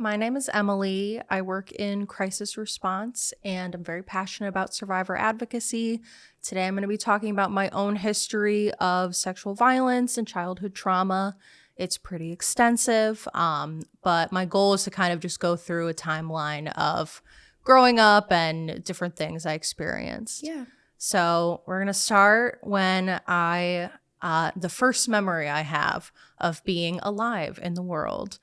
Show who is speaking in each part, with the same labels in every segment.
Speaker 1: my name is Emily. I work in crisis response and I'm very passionate about survivor advocacy. Today I'm going to be talking about my own history of sexual violence and childhood trauma. It's pretty extensive, but my goal is to kind of just go through a timeline of growing up and different things I experienced.
Speaker 2: Yeah.
Speaker 1: So we're going to start when the first memory I have of being alive in the world.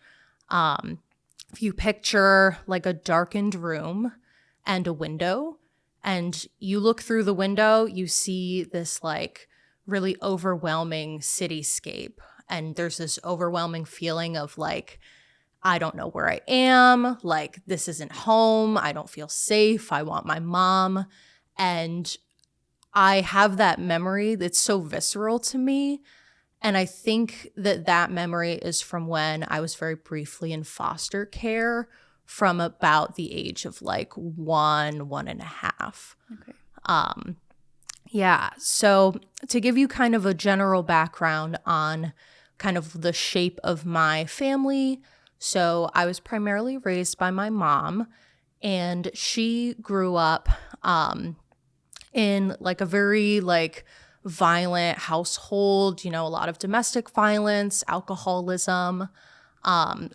Speaker 1: If you picture like a darkened room and a window, and you look through the window, you see this like really overwhelming cityscape. And there's this overwhelming feeling of like, I don't know where I am. Like, this isn't home. I don't feel safe. I want my mom. And I have that memory that's so visceral to me. And I think that memory is from when I was very briefly in foster care from about the age of like 1.5.
Speaker 2: Okay.
Speaker 1: Yeah. So to give you kind of a general background on kind of the shape of my family. So I was primarily raised by my mom, and she grew up in like a very like violent household, a lot of domestic violence, alcoholism.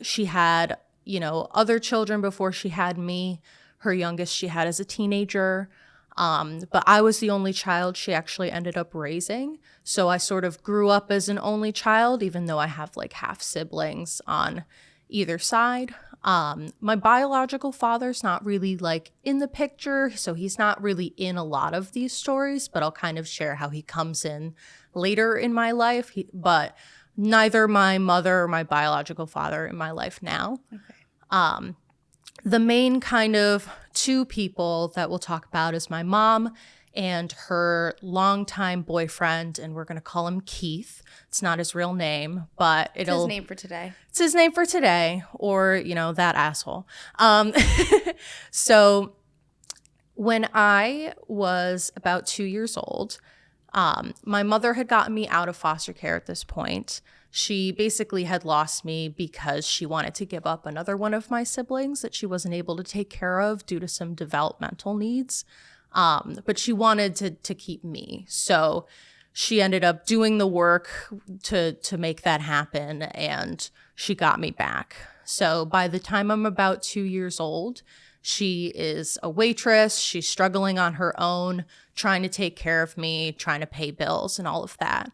Speaker 1: She had, other children before she had me. Her youngest she had as a teenager. But I was the only child she actually ended up raising. So I sort of grew up as an only child, even though I have like half siblings on either side. My biological father's not really like in the picture, so he's not really in a lot of these stories, but I'll kind of share how he comes in later in my life. But neither my mother or my biological father are in my life now.
Speaker 2: Okay.
Speaker 1: The main kind of two people that we'll talk about is my mom and her longtime boyfriend, and we're going to call him Keith. It's not his real name, but
Speaker 2: It's his name for today.
Speaker 1: It's his name for today, or, that asshole. So when I was about 2 years old, my mother had gotten me out of foster care at this point. She basically had lost me because she wanted to give up another one of my siblings that she wasn't able to take care of due to some developmental needs. But she wanted to keep me. So she ended up doing the work to make that happen, and she got me back. So by the time I'm about 2 years old, she is a waitress. She's struggling on her own, trying to take care of me, trying to pay bills and all of that.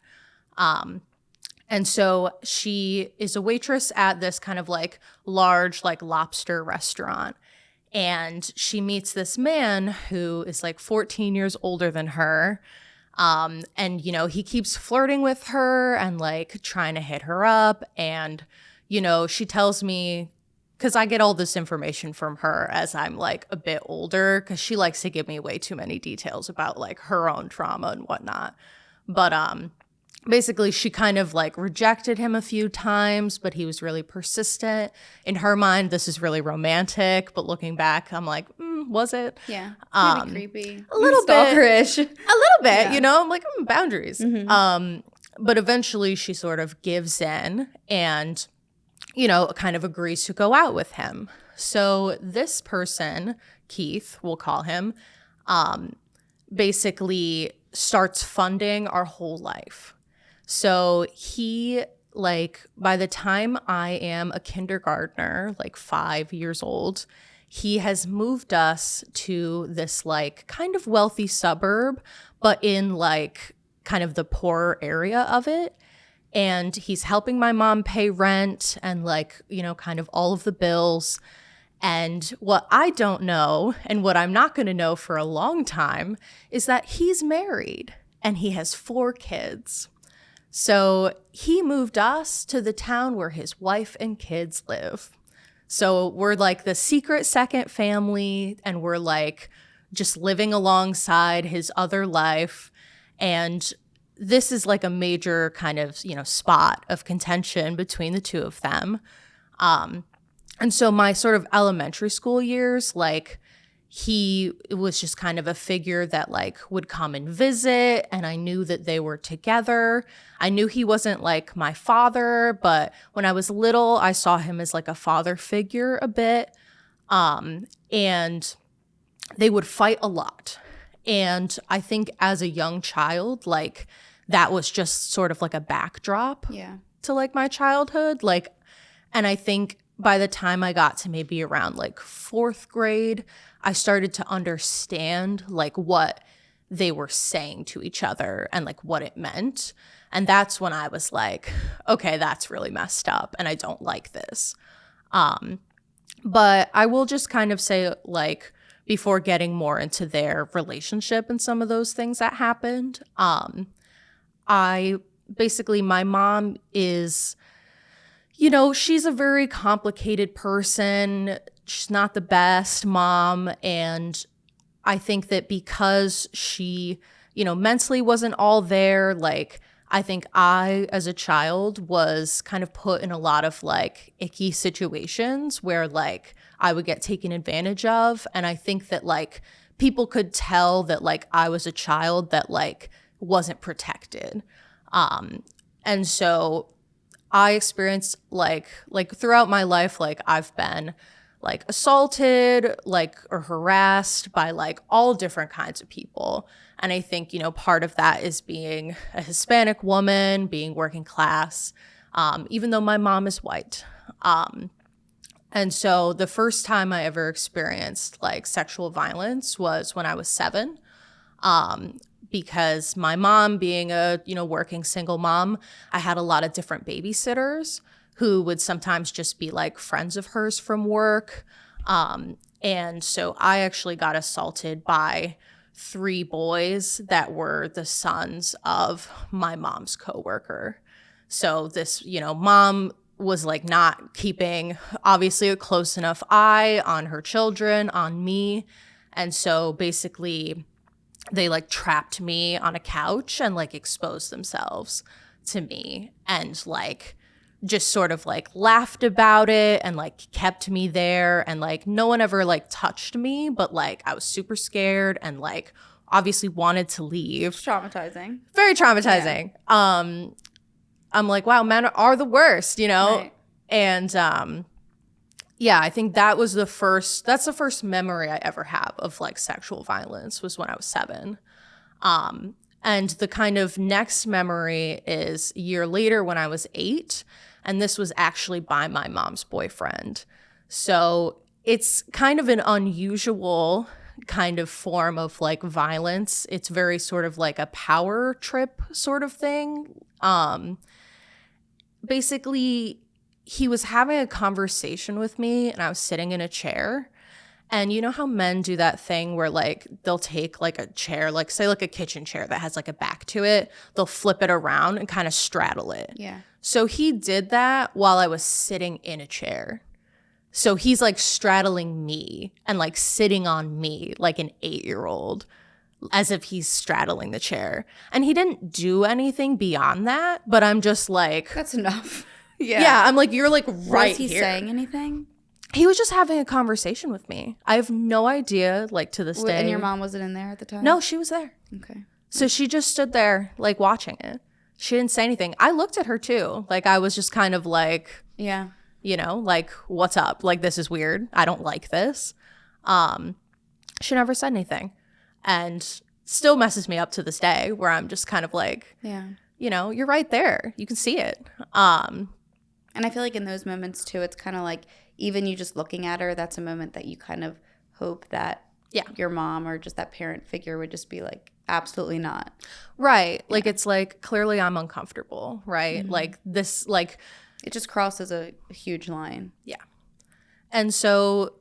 Speaker 1: And so she is a waitress at this kind of like large like lobster restaurant. And she meets this man who is like 14 years older than her. And, he keeps flirting with her and like trying to hit her up. And, she tells me, because I get all this information from her as I'm like a bit older, because she likes to give me way too many details about like her own trauma and whatnot. But basically, she kind of like rejected him a few times, but he was really persistent. In her mind, this is really romantic, but looking back, I'm like, was it?
Speaker 2: Yeah, maybe creepy.
Speaker 1: A little
Speaker 2: stalkerish.
Speaker 1: bit. A little bit,
Speaker 2: Yeah.
Speaker 1: I'm like, boundaries.
Speaker 2: Mm-hmm.
Speaker 1: But eventually she sort of gives in and, kind of agrees to go out with him. So this person, Keith, we'll call him, basically starts funding our whole life. So he, like, by the time I am a kindergartner, like 5 years old, he has moved us to this, like, kind of wealthy suburb, but in, like, kind of the poorer area of it. And he's helping my mom pay rent and, like, kind of all of the bills. And what I don't know, and what I'm not going to know for a long time, is that he's married and he has 4 kids. So he moved us to the town where his wife and kids live. So we're like the secret second family, and we're like just living alongside his other life. And this is like a major kind of, spot of contention between the two of them. And so my sort of elementary school years, like, he was just kind of a figure that like would come and visit, and I knew that they were together. I knew he wasn't like my father, but when I was little, I saw him as like a father figure a bit. And they would fight a lot. And I think as a young child, like that was just sort of like a backdrop to like my childhood. Like, and I think by the time I got to maybe around like 4th grade, I started to understand like what they were saying to each other and like what it meant. And that's when I was like, okay, that's really messed up and I don't like this. But I will just kind of say, like, before getting more into their relationship and some of those things that happened, my mom is, you know, she's a very complicated person. She's not the best mom. And I think that because she, you know, mentally wasn't all there, like, I think I, as a child, was kind of put in a lot of like icky situations where like I would get taken advantage of. And I think that like people could tell that like I was a child that like wasn't protected. And so I experienced like throughout my life, like I've been like assaulted, like, or harassed by like all different kinds of people. And I think, you know, part of that is being a Hispanic woman, being working class, even though my mom is white. And so the first time I ever experienced like sexual violence was when I was 7. Because my mom, being a, you know, working single mom, I had a lot of different babysitters who would sometimes just be like friends of hers from work. And so I actually got assaulted by 3 boys that were the sons of my mom's coworker. So this, you know, mom was like not keeping obviously a close enough eye on her children, on me. And so basically they like trapped me on a couch and like exposed themselves to me and like just sort of like laughed about it and like kept me there. And like no one ever like touched me, but like I was super scared and like obviously wanted to leave.
Speaker 2: It's traumatizing.
Speaker 1: Very traumatizing. Yeah. I'm like, wow, men are the worst, you know? Right. And yeah, I think that's the first memory I ever have of like sexual violence was when I was 7. And the kind of next memory is a year later when I was 8. And this was actually by my mom's boyfriend. So it's kind of an unusual kind of form of like violence. It's very sort of like a power trip sort of thing. Basically, he was having a conversation with me and I was sitting in a chair. And you know how men do that thing where like they'll take like a chair, like say like a kitchen chair that has like a back to it. They'll flip it around and kind of straddle it.
Speaker 2: Yeah.
Speaker 1: So he did that while I was sitting in a chair. So he's like straddling me and like sitting on me like an 8-year-old as if he's straddling the chair. And he didn't do anything beyond that, but I'm just like,
Speaker 2: that's enough.
Speaker 1: Yeah, I'm like, you're like right
Speaker 2: Was he
Speaker 1: here.
Speaker 2: saying anything?
Speaker 1: He was just having a conversation with me. I have no idea, like to this day.
Speaker 2: And your mom wasn't in there at the time?
Speaker 1: No, she was there.
Speaker 2: Okay.
Speaker 1: So she just stood there like watching it. She didn't say anything. I looked at her too. Like I was just kind of like,
Speaker 2: yeah,
Speaker 1: you know, like what's up? Like this is weird. I don't like this. She never said anything. And still messes me up to this day where I'm just kind of like,
Speaker 2: yeah,
Speaker 1: you know, you're right there. You can see it.
Speaker 2: And I feel like in those moments too, it's kind of like even you just looking at her, that's a moment that you kind of hope that your mom or just that parent figure would just be like, absolutely not.
Speaker 1: Right. Like it's like, clearly I'm uncomfortable, right? Mm-hmm. Like this, like.
Speaker 2: It just crosses a huge line.
Speaker 1: Yeah. And so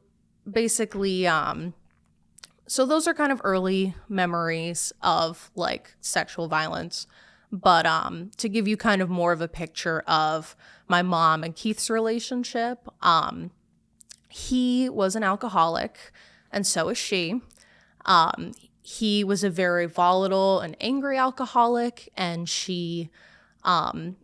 Speaker 1: basically, so those are kind of early memories of like sexual violence. But to give you kind of more of a picture of my mom and Keith's relationship, he was an alcoholic and so is she. He was a very volatile and angry alcoholic, and she kind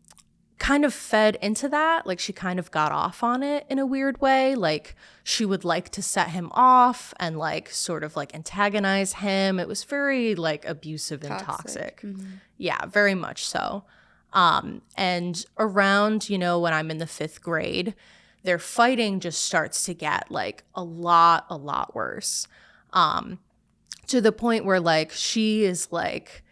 Speaker 1: kind of fed into that. Like, she kind of got off on it in a weird way. Like, she would like to set him off and like sort of like antagonize him. It was very like abusive and toxic. Mm-hmm. Yeah, very much so. And around, you know, when I'm in the 5th grade, their fighting just starts to get like a lot worse. To the point where like she is like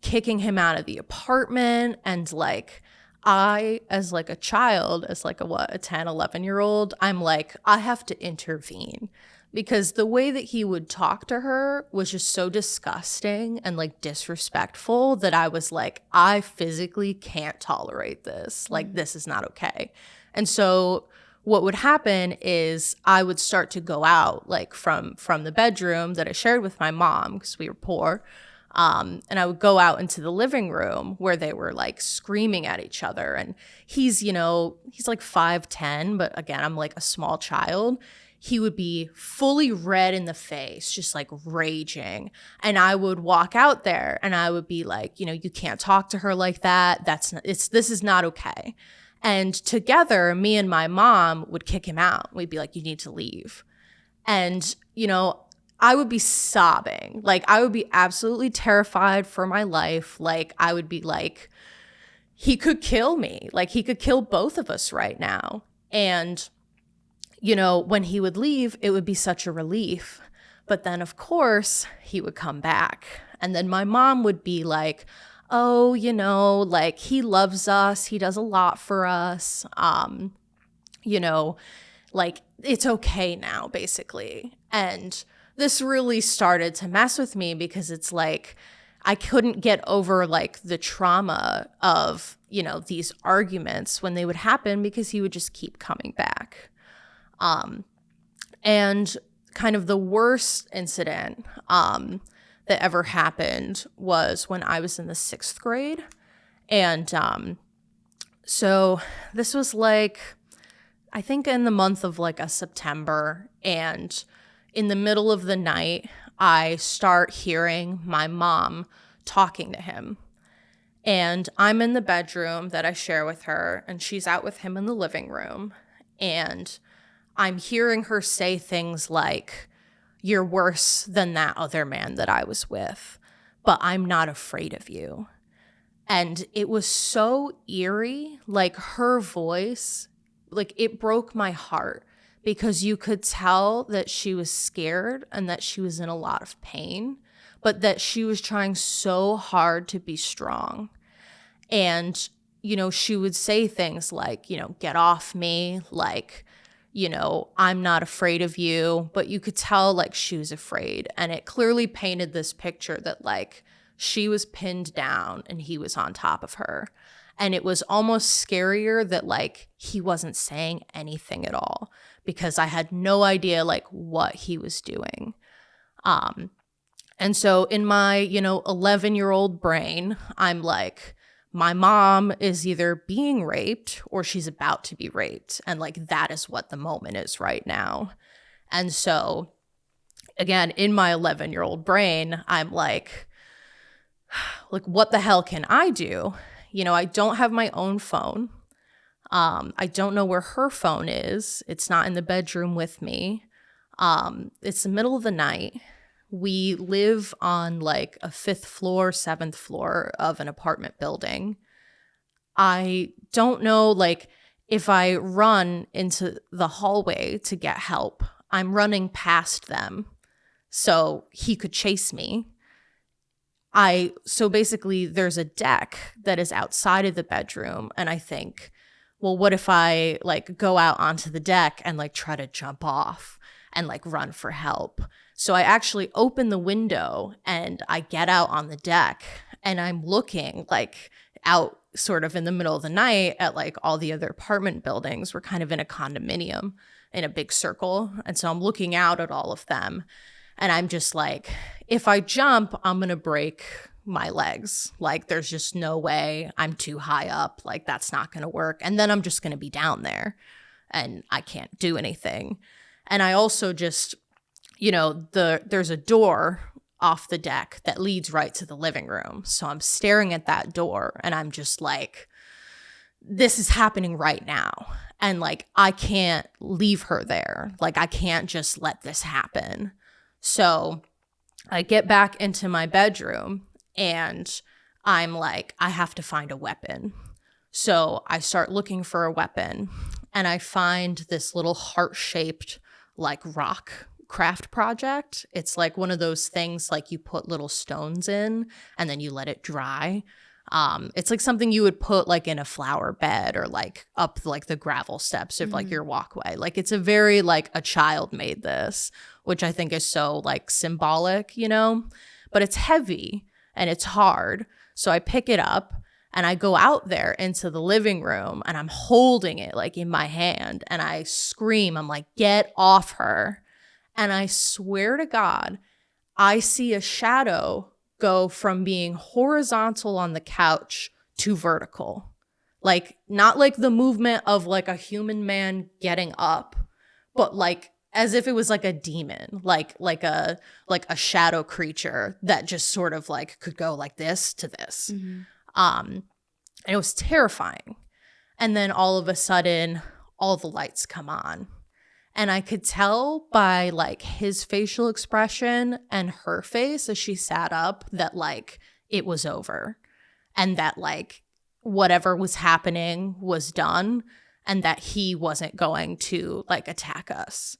Speaker 1: kicking him out of the apartment, and like I, as like a child, as like a 10, 11-year-old, I'm like, I have to intervene, because the way that he would talk to her was just so disgusting and like disrespectful that I was like, I physically can't tolerate this. Like, this is not okay. And so what would happen is I would start to go out like from the bedroom that I shared with my mom, because we were poor. And I would go out into the living room where they were like screaming at each other. And he's, you know, he's like 5'10", but again, I'm like a small child. He would be fully red in the face, just like raging. And I would walk out there and I would be like, you know, you can't talk to her like that. This is not okay. And together, me and my mom would kick him out. We'd be like, you need to leave. And, you know, I would be sobbing. Like, I would be absolutely terrified for my life. Like, I would be like, he could kill me. Like, he could kill both of us right now. And, you know, when he would leave, it would be such a relief. But then, of course, he would come back. And then my mom would be like, oh, you know, like, he loves us. He does a lot for us. You know, like, it's okay now, basically. And this really started to mess with me, because it's like I couldn't get over like the trauma of, you know, these arguments when they would happen, because he would just keep coming back. And kind of the worst incident that ever happened was when I was in the 6th grade. And so this was like, I think in the month of like a September, and in the middle of the night, I start hearing my mom talking to him. And I'm in the bedroom that I share with her, and she's out with him in the living room. And I'm hearing her say things like, you're worse than that other man that I was with, but I'm not afraid of you. And it was so eerie, like her voice, like it broke my heart, because you could tell that she was scared and that she was in a lot of pain, but that she was trying so hard to be strong. And, you know, she would say things like, you know, get off me, like, you know, I'm not afraid of you, but you could tell like she was afraid. And it clearly painted this picture that like she was pinned down and he was on top of her. And it was almost scarier that like he wasn't saying anything at all, because I had no idea like what he was doing. And so in my, you know, 11-year-old brain, I'm like, my mom is either being raped or she's about to be raped. And like, that is what the moment is right now. And so again, in my 11-year-old brain, I'm like, what the hell can I do? You know, I don't have my own phone. I don't know where her phone is. It's not in the bedroom with me. It's the middle of the night. We live on like a 5th floor, 7th floor of an apartment building. I don't know, like, if I run into the hallway to get help, I'm running past them so he could chase me. So basically there's a deck that is outside of the bedroom, and I think, well, what if I like go out onto the deck and like try to jump off and like run for help? So I actually open the window and I get out on the deck, and I'm looking like out sort of in the middle of the night at like all the other apartment buildings. We're kind of in a condominium in a big circle. And so I'm looking out at all of them, and I'm just like, if I jump, I'm going to break my legs. Like, there's just no way. I'm too high up. Like, that's not going to work. And then I'm just going to be down there and I can't do anything. And I also just, you know, there's a door off the deck that leads right to the living room. So I'm staring at that door and I'm just like, this is happening right now. And like, I can't leave her there. Like, I can't just let this happen. So I get back into my bedroom and I'm like, I have to find a weapon. So I start looking for a weapon and I find this little heart-shaped like rock craft project. It's like one of those things like you put little stones in and then you let it dry. It's like something you would put like in a flower bed or like up like the gravel steps of like your walkway. Like it's a very like a child made this, which I think is so like symbolic, you know, but it's heavy and it's hard. So I pick it up and I go out there into the living room and I'm holding it like in my hand and I scream. I'm like, get off her. And I swear to God, I see a shadow go from being horizontal on the couch to vertical. Like, not like the movement of like a human man getting up, but like as if it was like a demon, like a shadow creature that just sort of like could go like this to this. And it was terrifying. And then all of a sudden, all the lights come on. And I could tell by like his facial expression and her face as she sat up that like it was over and that like whatever was happening was done and that he wasn't going to like attack us.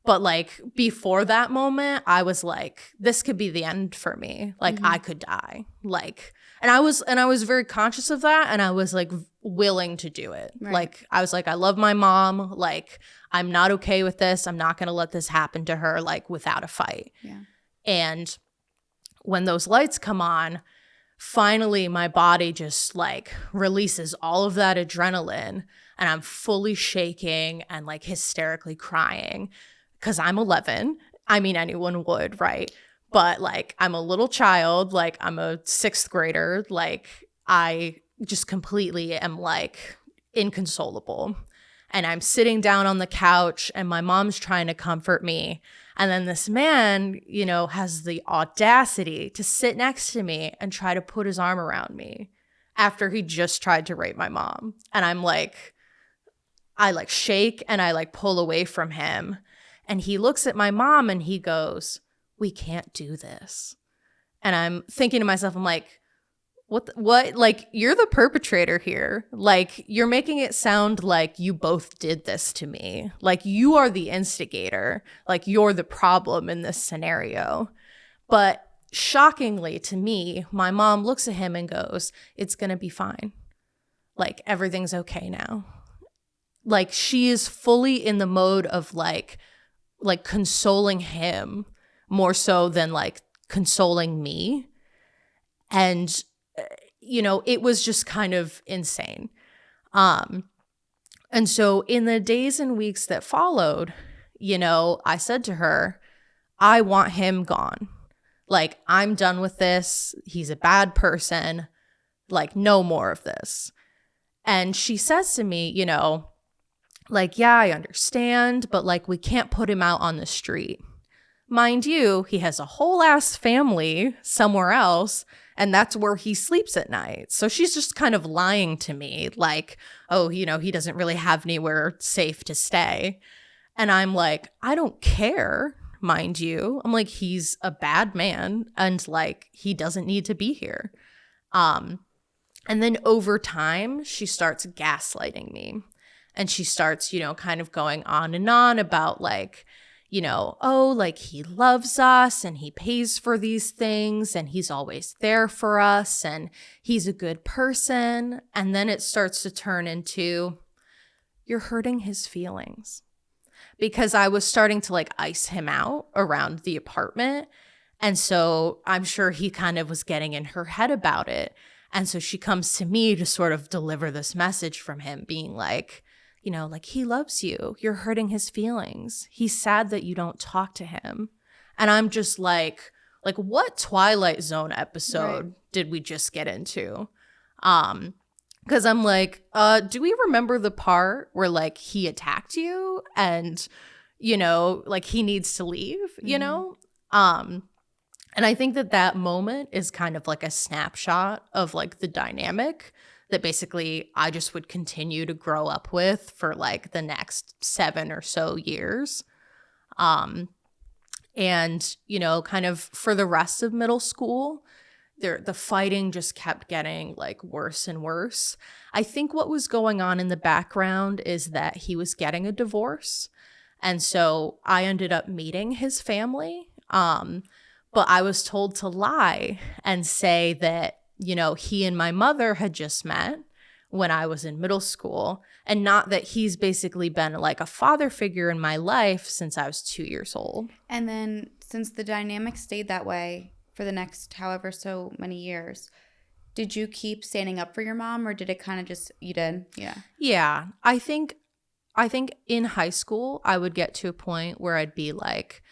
Speaker 1: But like before that moment, I was like, this could be the end for me. Like I could die. Like, and I was very conscious of that. And I was like willing to do it. Right. Like, I was like, I love my mom. Like, I'm not okay with this. I'm not going to let this happen to her, like without a fight. Yeah. And when those lights come on, finally my body just like releases all of that adrenaline and I'm fully shaking and like hysterically crying. Because I'm 11. I mean, anyone would, right? But like, I'm a little child. Like, I'm a 6th grader. Like, I just completely am like inconsolable. And I'm sitting down on the couch and my mom's trying to comfort me. And then this man, you know, has the audacity to sit next to me and try to put his arm around me after he just tried to rape my mom. And I'm like, I like shake and I like pull away from him. And he looks at my mom and he goes, we can't do this. And I'm thinking to myself, I'm like, what? Like, you're the perpetrator here. Like, you're making it sound like you both did this to me. Like, you are the instigator. Like, you're the problem in this scenario. But shockingly to me, my mom looks at him and goes, it's going to be fine. Like, everything's okay now. Like, she is fully in the mode of like consoling him more so than like consoling me. And, you know, it was just kind of insane. And so in the days and weeks that followed, you know, I said to her, I want him gone. Like, I'm done with this. He's a bad person. Like, no more of this. And she says to me, you know, like, yeah, I understand, but like, we can't put him out on the street. Mind you, he has a whole ass family somewhere else, and that's where he sleeps at night. So she's just kind of lying to me, like, oh, you know, he doesn't really have anywhere safe to stay. And I'm like, I don't care, mind you. I'm like, he's a bad man, and like, he doesn't need to be here. And then over time, she starts gaslighting me. And she starts, you know, kind of going on and on about like, you know, oh, like he loves us and he pays for these things and he's always there for us and he's a good person. And then it starts to turn into, you're hurting his feelings. Because I was starting to like ice him out around the apartment. And so I'm sure he kind of was getting in her head about it. And so she comes to me to sort of deliver this message from him being like, you know, like, he loves you. You're hurting his feelings. He's sad that you don't talk to him. And I'm just like what Twilight Zone episode did we just get into? Because I'm like, do we remember the part where like he attacked you and, you know, like he needs to leave, you know? And I think that moment is kind of like a snapshot of like the dynamic that basically I just would continue to grow up with for like the next 7 or so years. And, you know, kind of for the rest of middle school, the fighting just kept getting like worse and worse. I think what was going on in the background is that he was getting a divorce. And so I ended up meeting his family. But I was told to lie and say that, you know, he and my mother had just met when I was in middle school, and not that he's basically been like a father figure in my life since I was 2 years old.
Speaker 2: And then since the dynamic stayed that way for the next however so many years, did you keep standing up for your mom, or did it kind of just, you did? Yeah.
Speaker 1: Yeah. I think in high school, I would get to a point where I'd be like,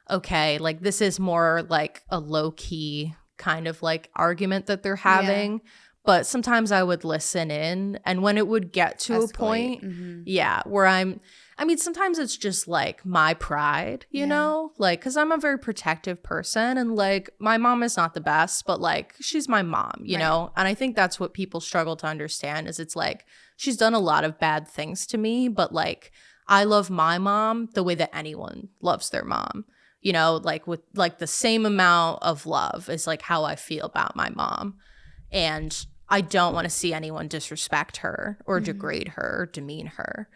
Speaker 1: okay, like this is more like a low key kind of like argument that they're having. Yeah. But sometimes I would listen in, and when it would get to a point, where I mean, sometimes it's just like my pride, you know, like, because I'm a very protective person, and like my mom is not the best, but like she's my mom, you know, and I think that's what people struggle to understand is it's like she's done a lot of bad things to me, but like I love my mom the way that anyone loves their mom, you know, like with like the same amount of love is like how I feel about my mom. And I don't want to see anyone disrespect her or degrade her or demean her.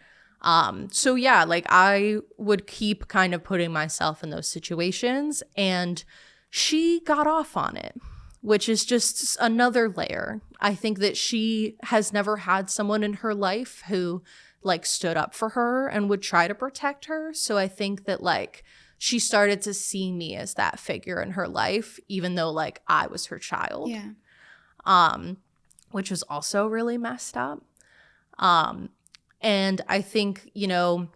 Speaker 1: So yeah, like I would keep kind of putting myself in those situations, and she got off on it, which is just another layer. I think that she has never had someone in her life who like stood up for her and would try to protect her. So I think that like she started to see me as that figure in her life, even though like I was her child.
Speaker 2: Yeah.
Speaker 1: Which was also really messed up. And I think, you know,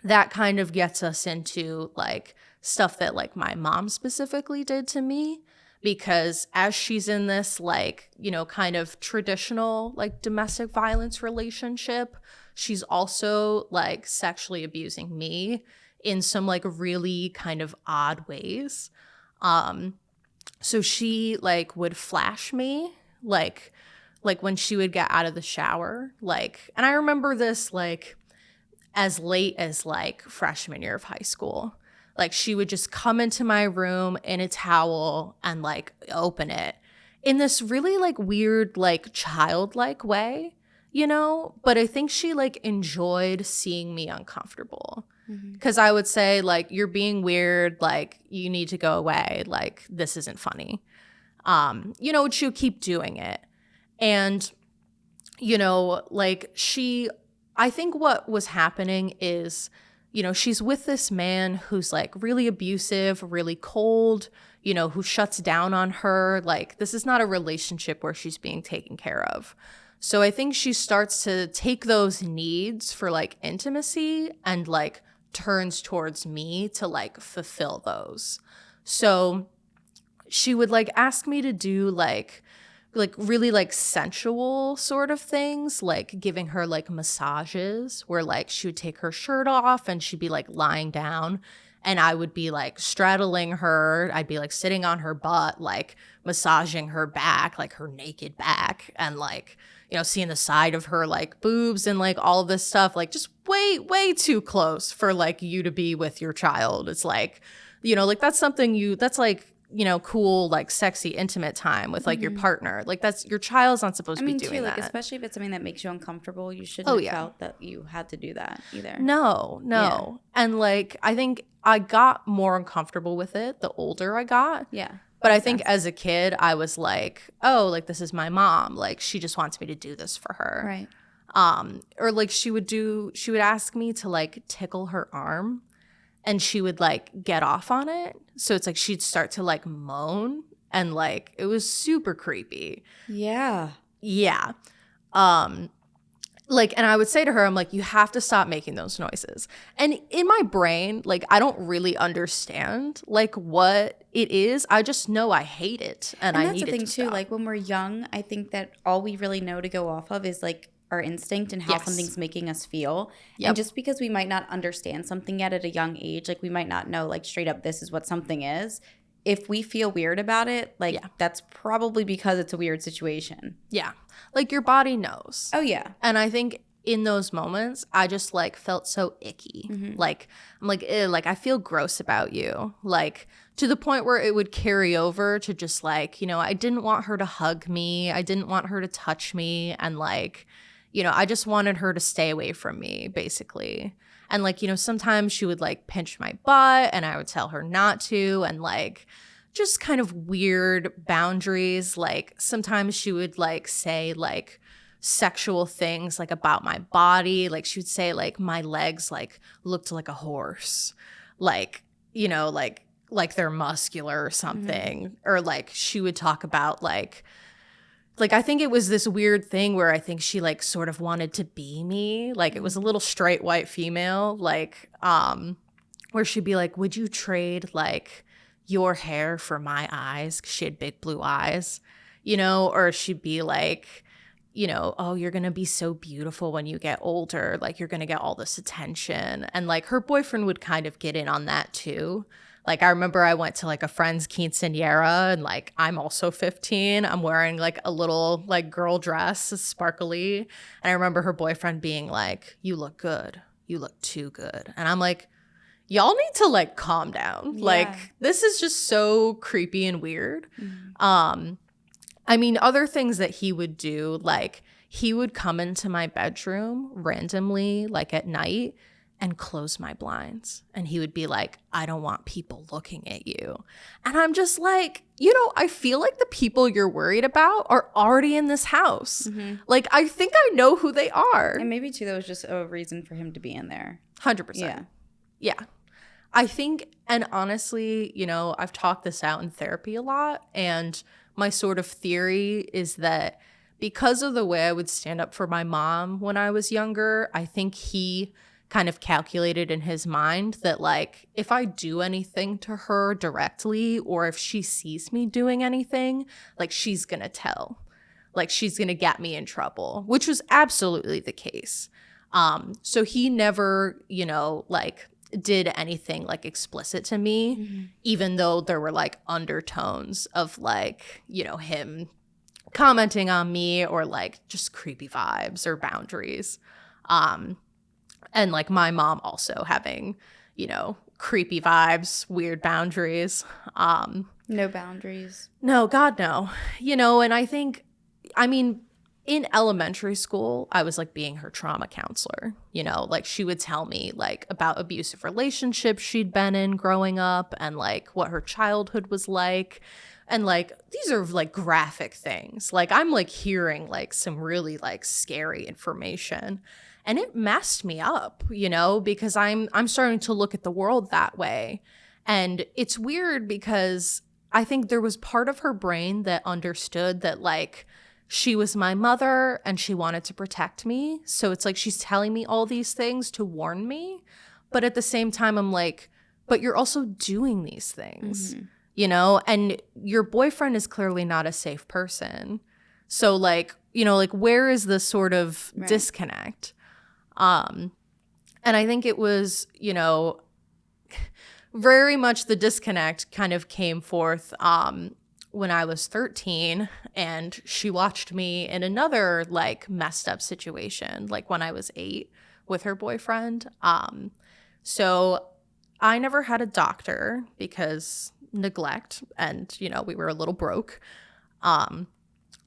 Speaker 1: that kind of gets us into like stuff that like my mom specifically did to me, because as she's in this like, you know, kind of traditional like domestic violence relationship, she's also like sexually abusing me in some like really kind of odd ways. So she like would flash me like when she would get out of the shower, like, and I remember this like as late as like freshman year of high school. Like she would just come into my room in a towel and like open it in this really like weird, like childlike way, you know? But I think she like enjoyed seeing me uncomfortable. Because I would say like, you're being weird, like you need to go away, like this isn't funny. You know, she would keep doing it. And, you know, like I think what was happening is, you know, she's with this man who's like really abusive, really cold, you know, who shuts down on her. Like this is not a relationship where she's being taken care of. So I think she starts to take those needs for like intimacy and like turns towards me to like fulfill those. So she would like ask me to do like really like sensual sort of things, like giving her like massages where like she would take her shirt off and she'd be like lying down and I would be like straddling her. I'd be like sitting on her butt, like massaging her back, like her naked back, and like, you know, seeing the side of her like boobs and like all of this stuff, like just way too close for like you to be with your child. It's like, you know, like that's like, you know, cool, like sexy, intimate time with like your partner. Like that's, your child's not supposed to be doing that.
Speaker 2: Like, especially if it's something that makes you uncomfortable, you shouldn't have felt that you had to do that either.
Speaker 1: No. Yeah. And like, I think I got more uncomfortable with it the older I got. Yeah. But I think as a kid, I was like, oh, like this is my mom. Like she just wants me to do this for her. Right. Or like she would ask me to like tickle her arm. And she would like get off on it. So it's like she'd start to like moan, and like it was super creepy. Yeah. Yeah. Like, and I would say to her, I'm like, you have to stop making those noises. And in my brain, like I don't really understand like what it is. I just know I hate it, and I need it to stop. And that's the thing too.
Speaker 2: Like when we're young, I think that all we really know to go off of is like our instinct and how something's making us feel. Yep. And just because we might not understand something yet at a young age, like we might not know like straight up this is what something is, if we feel weird about it, like that's probably because it's a weird situation.
Speaker 1: Yeah. Like your body knows.
Speaker 2: Oh, yeah.
Speaker 1: And I think in those moments, I just like felt so icky. Like, I'm like, ew, like I feel gross about you. Like to the point where it would carry over to just like, you know, I didn't want her to hug me. I didn't want her to touch me. And like, you know, I just wanted her to stay away from me, basically. And like, you know, sometimes she would like pinch my butt and I would tell her not to. And like, just kind of weird boundaries. Like sometimes she would like say like sexual things like about my body. Like she would say like my legs like looked like a horse. Like, you know, like they're muscular or something. Or like she would talk about like I think it was this weird thing where I think she like sort of wanted to be me. Like it was a little straight white female, like where she'd be like, would you trade like your hair for my eyes? 'Cause she had big blue eyes, you know, or she'd be like, you know, oh, you're going to be so beautiful when you get older. Like you're going to get all this attention. And like her boyfriend would kind of get in on that too. Like I remember I went to like a friend's quinceañera and like I'm also 15. I'm wearing like a little like girl dress, sparkly. And I remember her boyfriend being like, you look good. You look too good. And I'm like, y'all need to like calm down.
Speaker 2: Yeah.
Speaker 1: Like this is just so creepy and weird. I mean, other things that he would do, like he would come into my bedroom randomly, like at night, and close my blinds. And he would be like, I don't want people looking at you. And I'm just like, you know, I feel like the people you're worried about are already in this house. Like, I think I know who they are.
Speaker 2: And maybe, too, that was just a reason for him to be in there.
Speaker 1: 100%.
Speaker 2: Yeah.
Speaker 1: Yeah. I think, and honestly, you know, I've talked this out in therapy a lot. And my sort of theory is that because of the way I would stand up for my mom when I was younger, I think he kind of calculated in his mind that like if I do anything to her directly or if she sees me doing anything, like she's gonna tell, like she's gonna get me in trouble, which was absolutely the case. So he never, you know, like did anything like explicit to me, even though there were like undertones of like, you know, him commenting on me or like just creepy vibes or boundaries. And like my mom also having, you know, creepy vibes, weird boundaries.
Speaker 2: No boundaries.
Speaker 1: No, God, no. You know, and I think, I mean, in elementary school, I was like being her trauma counselor, you know, like she would tell me like about abusive relationships she'd been in growing up and like what her childhood was like. And like these are like graphic things. Like I'm like hearing like some really like scary information. And it messed me up, you know, because I'm starting to look at the world that way. And it's weird because I think there was part of her brain that understood that like she was my mother and she wanted to protect me. So it's like she's telling me all these things to warn me. But at the same time, I'm like, but you're also doing these things, you know, and your boyfriend is clearly not a safe person. So like, you know, like where is the sort of disconnect? And I think it was, you know, very much the disconnect kind of came forth when I was 13 and she watched me in another like messed up situation, like when I was 8 with her boyfriend. So I never had a doctor because neglect and, you know, we were a little broke.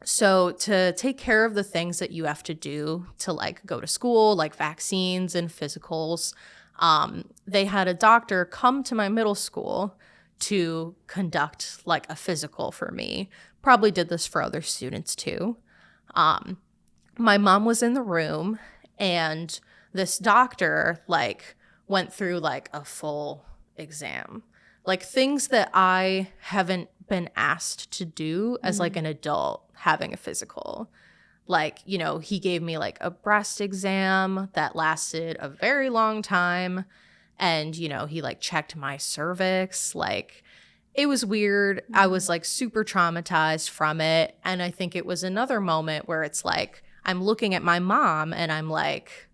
Speaker 1: So to take care of the things that you have to do to like go to school, like vaccines and physicals, they had a doctor come to my middle school to conduct like a physical for me. Probably did this for other students too. My mom was in the room and this doctor like went through like a full exam, like things that I haven't been asked to do as like an adult having a physical. Like, you know, he gave me like a breast exam that lasted a very long time. And, you know, he like checked my cervix. Like, it was weird. I was like super traumatized from it. And I think it was another moment where it's like, I'm looking at my mom and I'm like,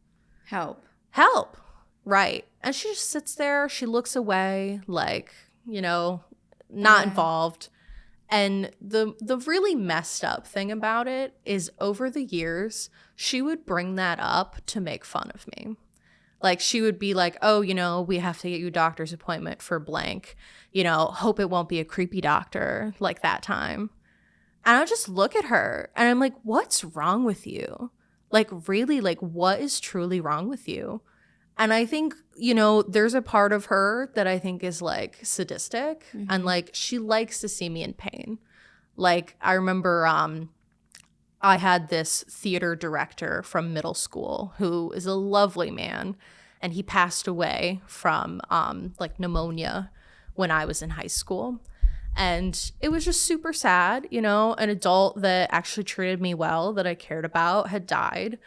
Speaker 2: help.
Speaker 1: Right. And she just sits there. She looks away like, you know, not involved. And the really messed up thing about it is over the years, she would bring that up to make fun of me. Like, she would be like, oh, you know, we have to get you a doctor's appointment for blank. You know, hope it won't be a creepy doctor like that time. And I'll just look at her and I'm like, what's wrong with you? Like, really, like, what is truly wrong with you? And I think, you know, there's a part of her that I think is like sadistic and like she likes to see me in pain. Like, I remember I had this theater director from middle school who is a lovely man, and he passed away from like pneumonia when I was in high school. And it was just super sad, you know, an adult that actually treated me well, that I cared about, had died,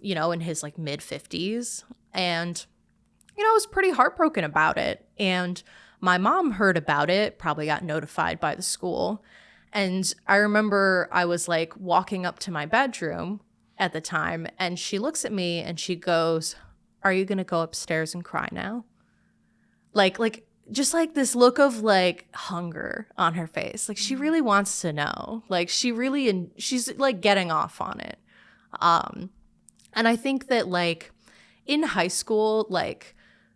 Speaker 1: you know, in his like mid 50s. And, you know, I was pretty heartbroken about it. And my mom heard about it, probably got notified by the school. And I remember I was like walking up to my bedroom at the time, and she looks at me and she goes, are you going to go upstairs and cry now? Like just like this look of like hunger on her face. Like, she really wants to know. Like, she's like getting off on it. And I think that like in high school, like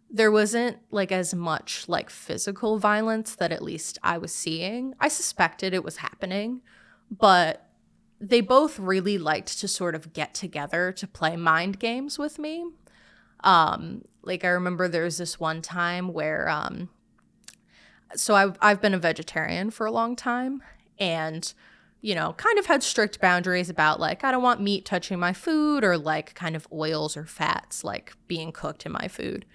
Speaker 1: there wasn't like as much like physical violence that at least I was seeing. I suspected it was happening, but they both really liked to sort of get together to play mind games with me. Like, I remember there was this one time where so I've been a vegetarian for a long time, and, you know, kind of had strict boundaries about like, I don't want meat touching my food, or like kind of oils or fats like being cooked in my food.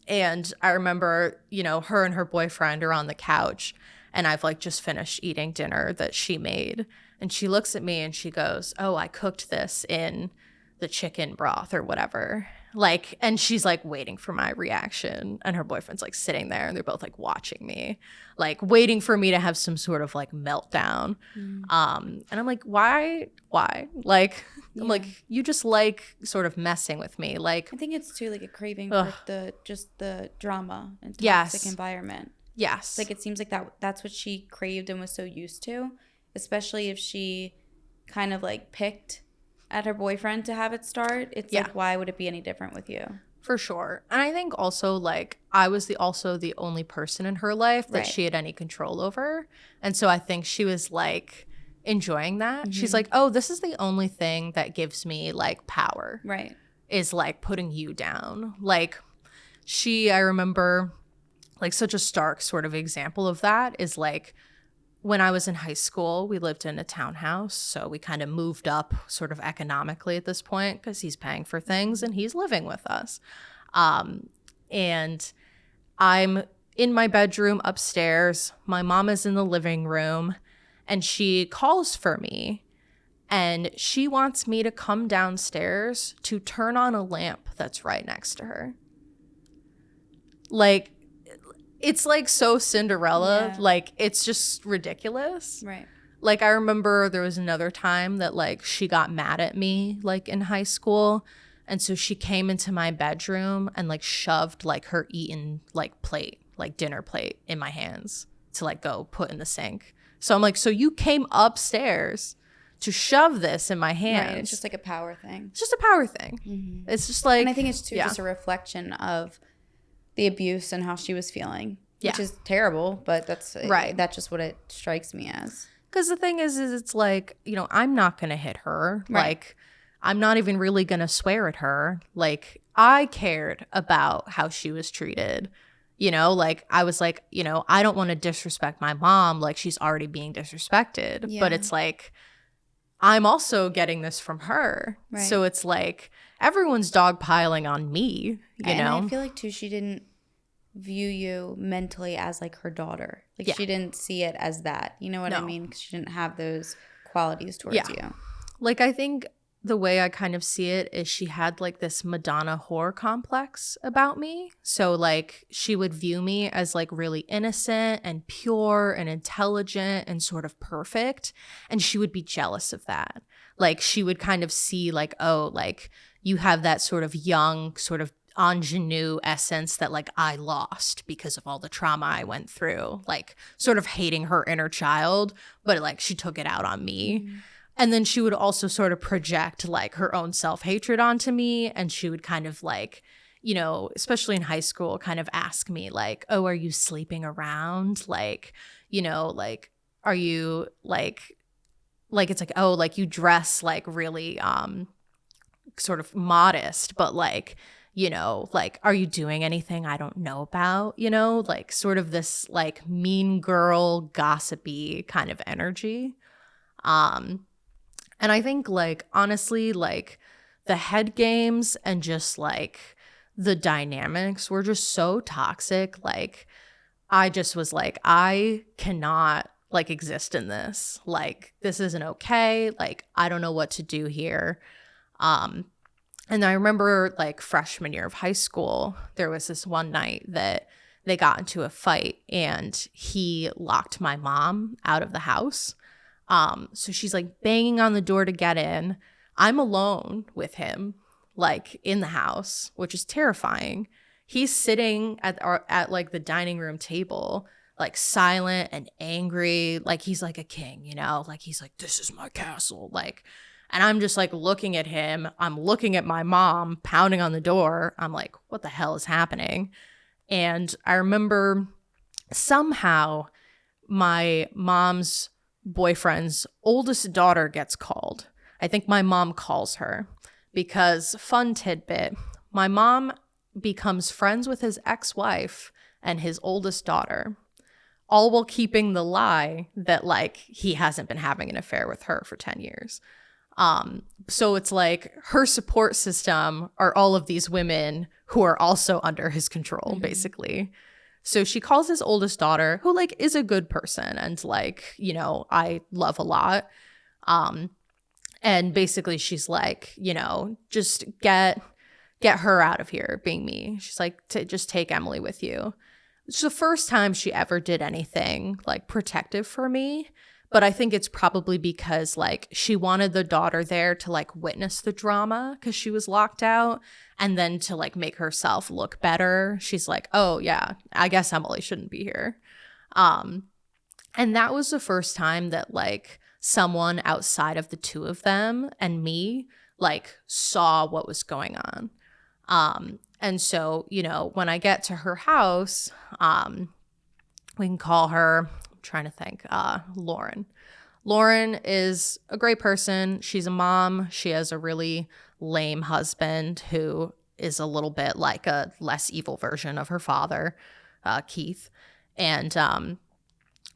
Speaker 1: And I remember, you know, her and her boyfriend are on the couch, and I've like just finished eating dinner that she made. And she looks at me and she goes, oh, I cooked this in the chicken broth or whatever. Like, and she's like waiting for my reaction, and her boyfriend's like sitting there, and they're both like watching me, like waiting for me to have some sort of like meltdown. And I'm like, why? Like, I'm like, you just like sort of messing with me. Like,
Speaker 2: I think it's too like a craving for the drama and toxic environment.
Speaker 1: Yes.
Speaker 2: Like, it seems like that's what she craved and was so used to, especially if she kind of like picked at her boyfriend to have it start. It's like, why would it be any different with you?
Speaker 1: For sure. And I think also like I was also the only person in her life that she had any control over. And so I think she was like enjoying that. She's like, oh, this is the only thing that gives me like power.
Speaker 2: Right.
Speaker 1: Is like putting you down. Like, I remember like such a stark sort of example of that is like, when I was in high school, we lived in a townhouse, so we kind of moved up sort of economically at this point because he's paying for things and he's living with us. And I'm in my bedroom upstairs. My mom is in the living room, and she calls for me, and she wants me to come downstairs to turn on a lamp that's right next to her. Like, it's like so Cinderella, like it's just ridiculous.
Speaker 2: Right.
Speaker 1: Like, I remember there was another time that like she got mad at me like in high school, and so she came into my bedroom and like shoved like her eaten like plate, like dinner plate, in my hands to like go put in the sink. So I'm like, so you came upstairs to shove this in my hands.
Speaker 2: Right. It's just like a power thing.
Speaker 1: It's just a power thing. It's just like,
Speaker 2: and I think it's too just a reflection of the abuse and how she was feeling, which is terrible, but that's that's just what it strikes me as.
Speaker 1: Because the thing is it's like, you know, I'm not going to hit her. Right. Like, I'm not even really going to swear at her. Like, I cared about how she was treated. You know, like, I was like, you know, I don't want to disrespect my mom. Like, she's already being disrespected. Yeah. But it's like, I'm also getting this from her. Right. So it's like, everyone's dogpiling on me, you know?
Speaker 2: And I feel like, too, she didn't view you mentally as, like, her daughter. Like, she didn't see it as that. You know what I mean? Because she didn't have those qualities towards you.
Speaker 1: Like, I think the way I kind of see it is she had, like, this Madonna whore complex about me. So, like, she would view me as, like, really innocent and pure and intelligent and sort of perfect. And she would be jealous of that. Like, she would kind of see, like, oh, like, you have that sort of young, sort of ingenue essence that like I lost because of all the trauma I went through, like sort of hating her inner child, but like she took it out on me. And then she would also sort of project like her own self-hatred onto me, and she would kind of like, you know, especially in high school, kind of ask me like, oh, are you sleeping around? Like, you know, like, are you like it's like, oh, like you dress like really sort of modest, but like, you know, like, are you doing anything I don't know about? You know, like sort of this like mean girl, gossipy kind of energy. And I think like, honestly, like the head games and just like the dynamics were just so toxic. Like, I just was like, I cannot like exist in this. Like, this isn't okay. Like, I don't know what to do here. And I remember like freshman year of high school, there was this one night that they got into a fight and he locked my mom out of the house. So she's like banging on the door to get in. I'm alone with him, like in the house, which is terrifying. He's sitting at like the dining room table, like silent and angry, like he's like a king, you know, like he's like, this is my castle, like, and I'm just like looking at him. I'm looking at my mom pounding on the door. I'm like, what the hell is happening? And I remember somehow my mom's boyfriend's oldest daughter gets called. I think my mom calls her because, fun tidbit, my mom becomes friends with his ex-wife and his oldest daughter, all while keeping the lie that like he hasn't been having an affair with her for 10 years. So it's like her support system are all of these women who are also under his control, basically. So she calls his oldest daughter, who like is a good person and like, you know, I love a lot. And basically she's like, you know, just get her out of here being me. She's like, just take Emily with you. It's the first time she ever did anything like protective for me. But I think it's probably because like she wanted the daughter there to like witness the drama because she was locked out, and then to like make herself look better. She's like, oh yeah, I guess Emily shouldn't be here. And that was the first time that like someone outside of the two of them and me like saw what was going on. And so, you know, when I get to her house, we can call her, I'm trying to think, Lauren. Lauren is a great person. She's a mom. She has a really lame husband who is a little bit like a less evil version of her father, Keith. And,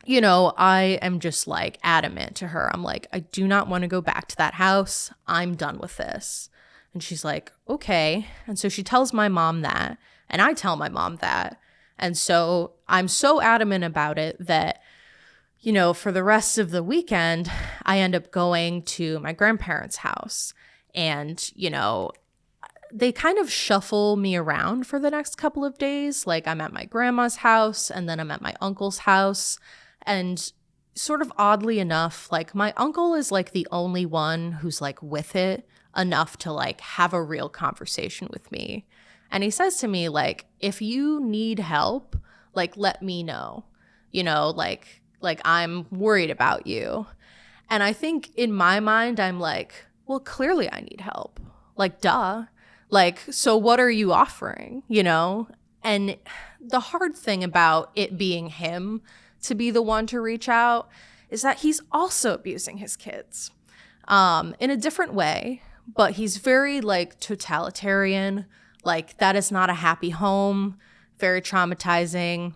Speaker 1: you know, I am just like adamant to her. I'm like, I do not want to go back to that house. I'm done with this. And she's like, okay. And so she tells my mom that, and I tell my mom that. And so I'm so adamant about it that, you know, for the rest of the weekend, I end up going to my grandparents' house. And, you know, they kind of shuffle me around for the next couple of days. Like I'm at my grandma's house and then I'm at my uncle's house. And sort of oddly enough, like my uncle is like the only one who's like with it enough to like have a real conversation with me. And he says to me, like, if you need help, like, let me know, you know, like I'm worried about you. And I think in my mind, I'm like, well, clearly I need help. Like, duh. Like, so what are you offering, you know? And the hard thing about it being him to be the one to reach out is that he's also abusing his kids in a different way, but he's very like totalitarian. Like that is not a happy home, very traumatizing.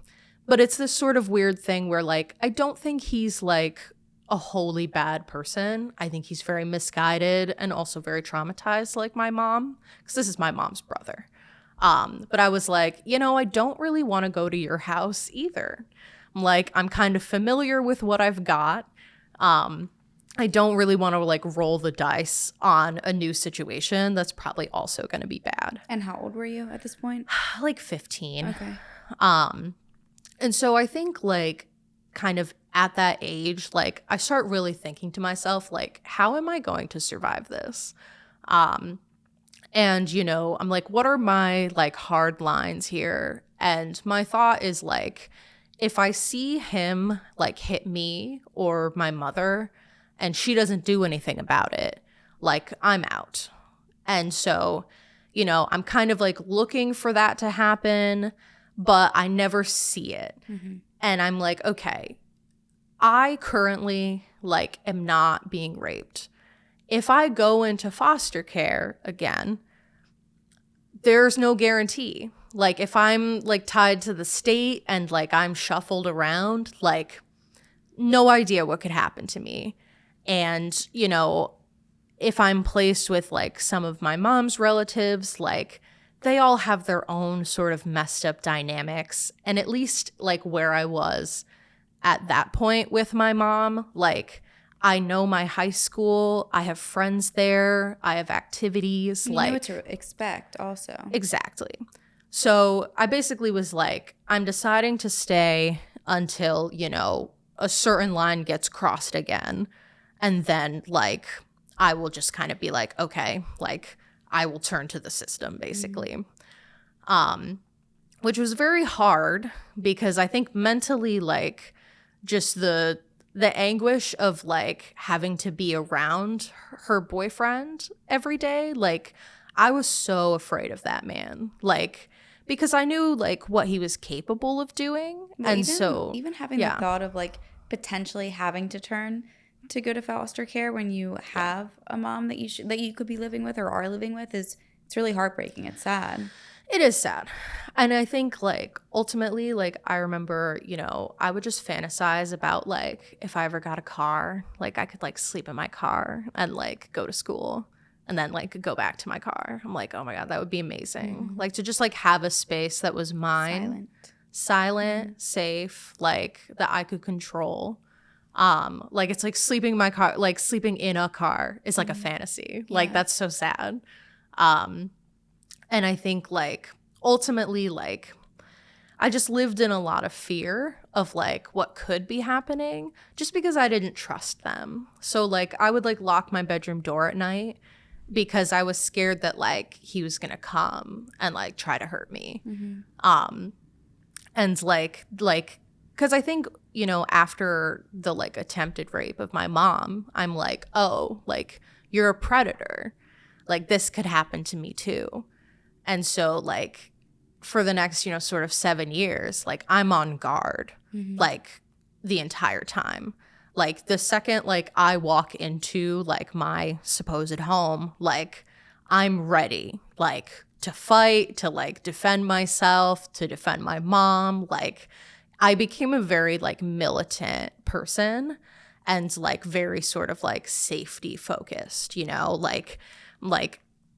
Speaker 1: But it's this sort of weird thing where like, I don't think he's like a wholly bad person. I think he's very misguided and also very traumatized like my mom, because this is my mom's brother. But I was like, you know, I don't really want to go to your house either. I'm like, I'm kind of familiar with what I've got. I don't really want to like roll the dice on a new situation that's probably also going to be bad.
Speaker 2: And how old were you at this point?
Speaker 1: Like 15.
Speaker 2: Okay.
Speaker 1: And so I think like kind of at that age, like I start really thinking to myself, like, how am I going to survive this? And, you know, I'm like, what are my like hard lines here? And my thought is like, if I see him like hit me or my mother and she doesn't do anything about it, like I'm out. And so, you know, I'm kind of like looking for that to happen, but I never see it. Mm-hmm. And I'm like, okay, I currently like am not being raped. If I go into foster care again, there's no guarantee. Like if I'm like tied to the state and like I'm shuffled around, like no idea what could happen to me. And, you know, if I'm placed with like some of my mom's relatives, like they all have their own sort of messed up dynamics. And at least like where I was at that point with my mom, like I know my high school, I have friends there, I have activities.
Speaker 2: You know what to expect also.
Speaker 1: Exactly. So I basically was like, I'm deciding to stay until, you know, a certain line gets crossed again. And then like I will just kind of be like, okay, like I will turn to the system basically. Mm-hmm. Which was very hard because I think mentally like just the anguish of like having to be around her boyfriend every day, like I was so afraid of that man, like because I knew like what he was capable of doing.
Speaker 2: Well, even having the thought of like potentially having to turn to go to foster care when you have a mom that you could be living with or are living with it's really heartbreaking. It's sad.
Speaker 1: It is sad. And I think like ultimately, like I remember, you know, I would just fantasize about like if I ever got a car, like I could like sleep in my car and like go to school and then like go back to my car. I'm like, oh my God, that would be amazing. Mm-hmm. Like to just like have a space that was mine, silent, mm-hmm. safe, like that I could control. Like it's like sleeping in my car, like sleeping in a car is like mm-hmm. a fantasy. Yeah. Like that's so sad. And I think like ultimately like I just lived in a lot of fear of like what could be happening just because I didn't trust them. So like I would like lock my bedroom door at night because I was scared that like he was going to come and like try to hurt me. Mm-hmm. And like because I think, you know, after the like attempted rape of my mom, I'm like, oh, like you're a predator. Like this could happen to me too. And so like for the next, you know, sort of 7 years, like I'm on guard, mm-hmm. like the entire time. Like the second like I walk into like my supposed home, like I'm ready, like to fight, to like defend myself, to defend my mom. Like I became a very like militant person and like very sort of like safety focused, you know, like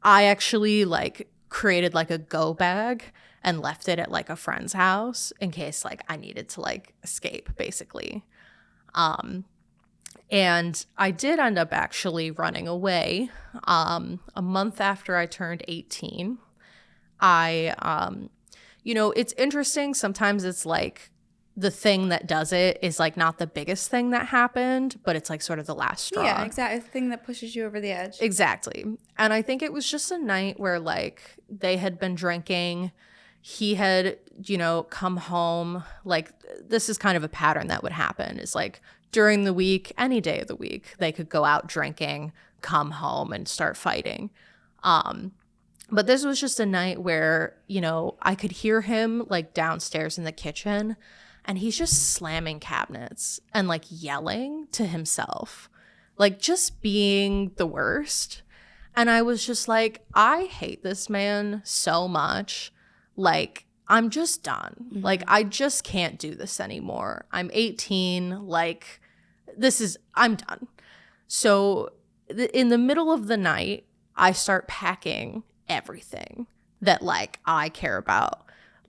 Speaker 1: I actually like created like a go bag and left it at like a friend's house in case like I needed to like escape basically. And I did end up actually running away a month after I turned 18. You know, it's interesting. Sometimes it's like the thing that does it is like not the biggest thing that happened, but it's like sort of the last straw.
Speaker 2: Yeah, exactly. The thing that pushes you over the edge.
Speaker 1: Exactly. And I think it was just a night where like they had been drinking. He had, you know, come home. Like this is kind of a pattern that would happen is like during the week, any day of the week, they could go out drinking, come home and start fighting. But this was just a night where, you know, I could hear him like downstairs in the kitchen and he's just slamming cabinets and like yelling to himself, like just being the worst. And I was just like, I hate this man so much. Like, I'm just done. Mm-hmm. Like, I just can't do this anymore. I'm 18. Like, I'm done. So in the middle of the night, I start packing everything that like I care about.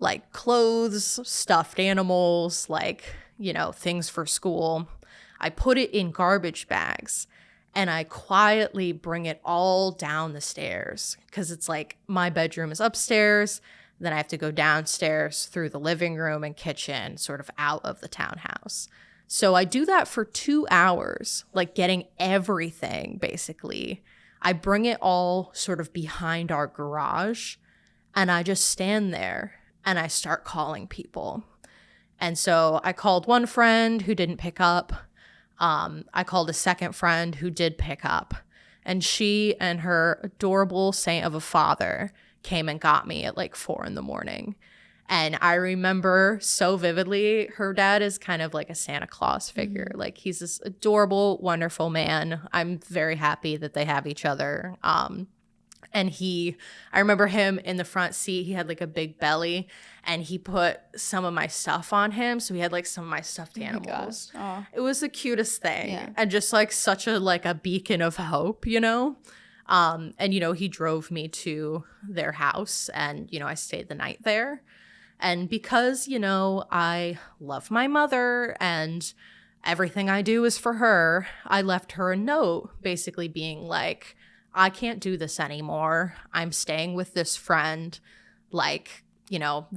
Speaker 1: Like clothes, stuffed animals, like, you know, things for school. I put it in garbage bags and I quietly bring it all down the stairs because it's like my bedroom is upstairs. Then I have to go downstairs through the living room and kitchen, sort of out of the townhouse. So I do that for 2 hours, like getting everything basically. I bring it all sort of behind our garage, and I just stand there and I start calling people. And so I called one friend who didn't pick up. I called a second friend who did pick up. And she and her adorable saint of a father came and got me at like 4 a.m. And I remember so vividly, her dad is kind of like a Santa Claus figure. Mm-hmm. Like, he's this adorable, wonderful man. I'm very happy that they have each other. And I remember him in the front seat. He had like a big belly, and he put some of my stuff on him. So he had like some of my stuffed animals. It was the cutest thing. Yeah. And just like such a beacon of hope, you know? And, you know, he drove me to their house, and, you know, I stayed the night there. And because, you know, I love my mother and everything I do is for her, I left her a note basically being like, I can't do this anymore. I'm staying with this friend. Like, you know,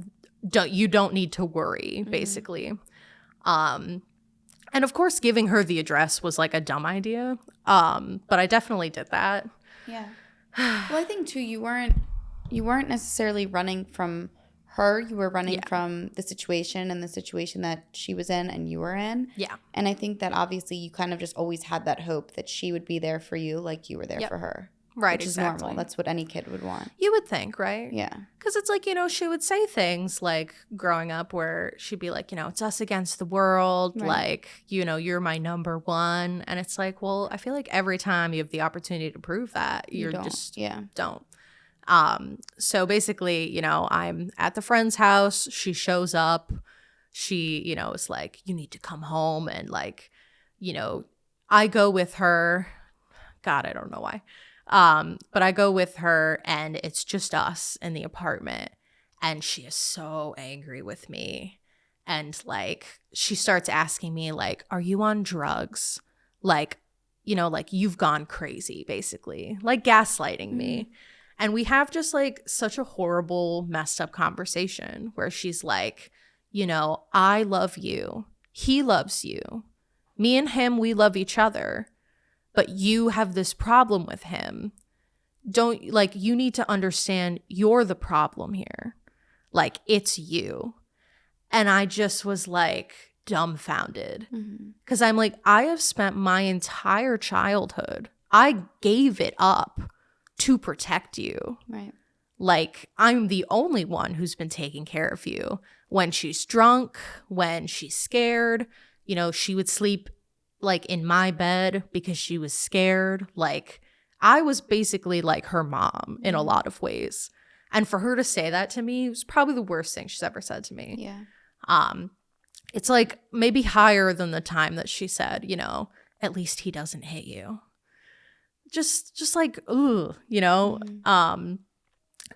Speaker 1: you don't need to worry, basically. And of course, giving her the address was like a dumb idea. But I definitely did that.
Speaker 2: Yeah. Well, I think too, you weren't necessarily running from her. You were running from the situation and the situation that she was in and you were in. Yeah. And I think that obviously you kind of just always had that hope that she would be there for you like you were there for her.
Speaker 1: Right,
Speaker 2: which exactly. is normal. That's what any kid would want.
Speaker 1: You would think, right?
Speaker 2: Yeah.
Speaker 1: Because it's like, you know, she would say things like growing up where she'd be like, you know, it's us against the world. Right. Like, you know, you're my number one. And it's like, well, I feel like every time you have the opportunity to prove that, you don't. So basically, you know, I'm at the friend's house. She shows up. She, you know, is like, you need to come home. And like, you know, I go with her. God, I don't know why. But I go with her, and it's just us in the apartment, and she is so angry with me. And like, she starts asking me like, are you on drugs? Like, you know, like you've gone crazy, basically, like gaslighting me. And we have just like such a horrible, messed up conversation where she's like, you know, I love you. He loves you. Me and him, we love each other. But you have this problem with him. You need to understand you're the problem here. Like, it's you. And I just was like dumbfounded. Because I'm like, I have spent my entire childhood, I gave it up to protect you. Right. Like, I'm the only one who's been taking care of you. When she's drunk, when she's scared, you know, she would sleep like in my bed because she was scared. Like, I was basically like her mom in a lot of ways. And for her to say that to me was probably the worst thing she's ever said to me. Yeah. It's like maybe higher than the time that she said, you know, at least he doesn't hit you. Just like, ooh, you know?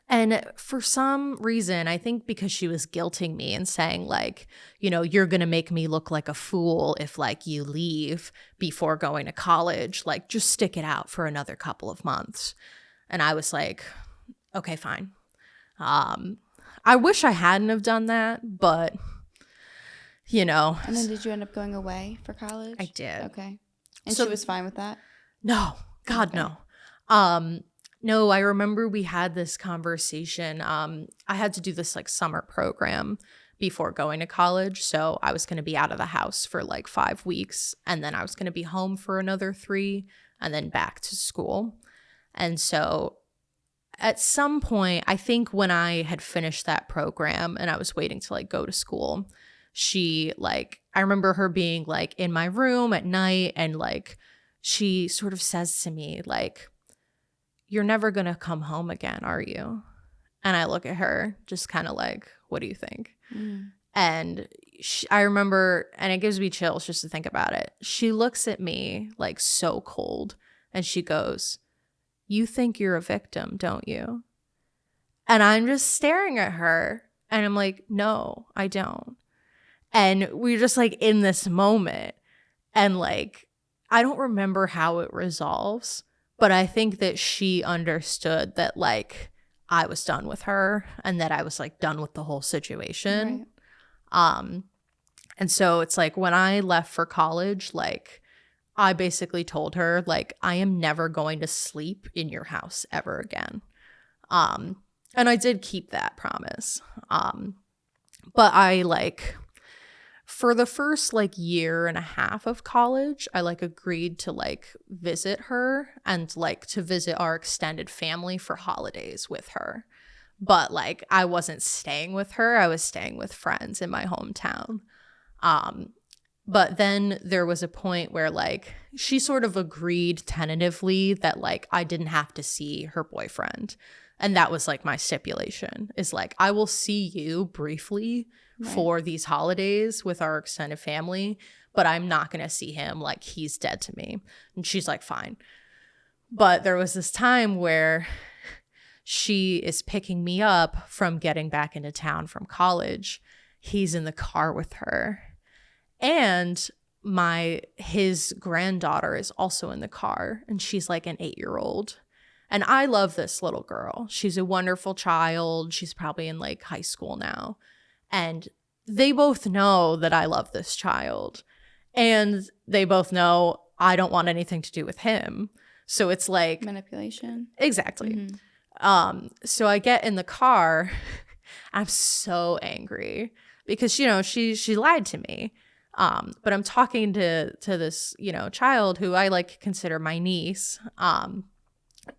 Speaker 1: And for some reason, I think because she was guilting me and saying like, you know, you're going to make me look like a fool if like you leave before going to college, like just stick it out for another couple of months. And I was like, okay, fine. I wish I hadn't have done that, but you know.
Speaker 2: And then did you end up going away for college?
Speaker 1: I did.
Speaker 2: Okay. And so, she was fine with that?
Speaker 1: No. God, okay. No. No, I remember we had this conversation. I had to do this like summer program before going to college. So I was going to be out of the house for like 5 weeks, and then I was going to be home for another 3 and then back to school. And so at some point, I think when I had finished that program and I was waiting to like go to school, I remember her being like in my room at night, and like she sort of says to me like, you're never going to come home again, are you? And I look at her just kind of like, what do you think? And I remember, and it gives me chills just to think about it. She looks at me like so cold, and she goes, you think you're a victim, don't you? And I'm just staring at her, and I'm like, no, I don't. And we're just like in this moment, and like, I don't remember how it resolves, but I think that she understood that like I was done with her, and that I was like done with the whole situation. Right. And so it's like when I left for college, like I basically told her, like, I am never going to sleep in your house ever again. And I did keep that promise. But I, like, for the first, like, year and a half of college, I, like, agreed to, like, visit her and, like, to visit our extended family for holidays with her. But, like, I wasn't staying with her. I was staying with friends in my hometown. But then there was a point where, like, she sort of agreed tentatively that, like, I didn't have to see her boyfriend. And that was, like, my stipulation is, like, I will see you briefly for these holidays with our extended family, but I'm not going to see him. Like, he's dead to me. And she's like, fine. But there was this time where she is picking me up from getting back into town from college. He's in the car with her. And his granddaughter is also in the car, and she's like an 8-year-old. And I love this little girl. She's a wonderful child. She's probably in like high school now. And they both know that I love this child. And they both know I don't want anything to do with him. So it's like
Speaker 2: manipulation.
Speaker 1: Exactly. Mm-hmm. So I get in the car. I'm so angry because, you know, she lied to me. But I'm talking to this, you know, child who I like consider my niece,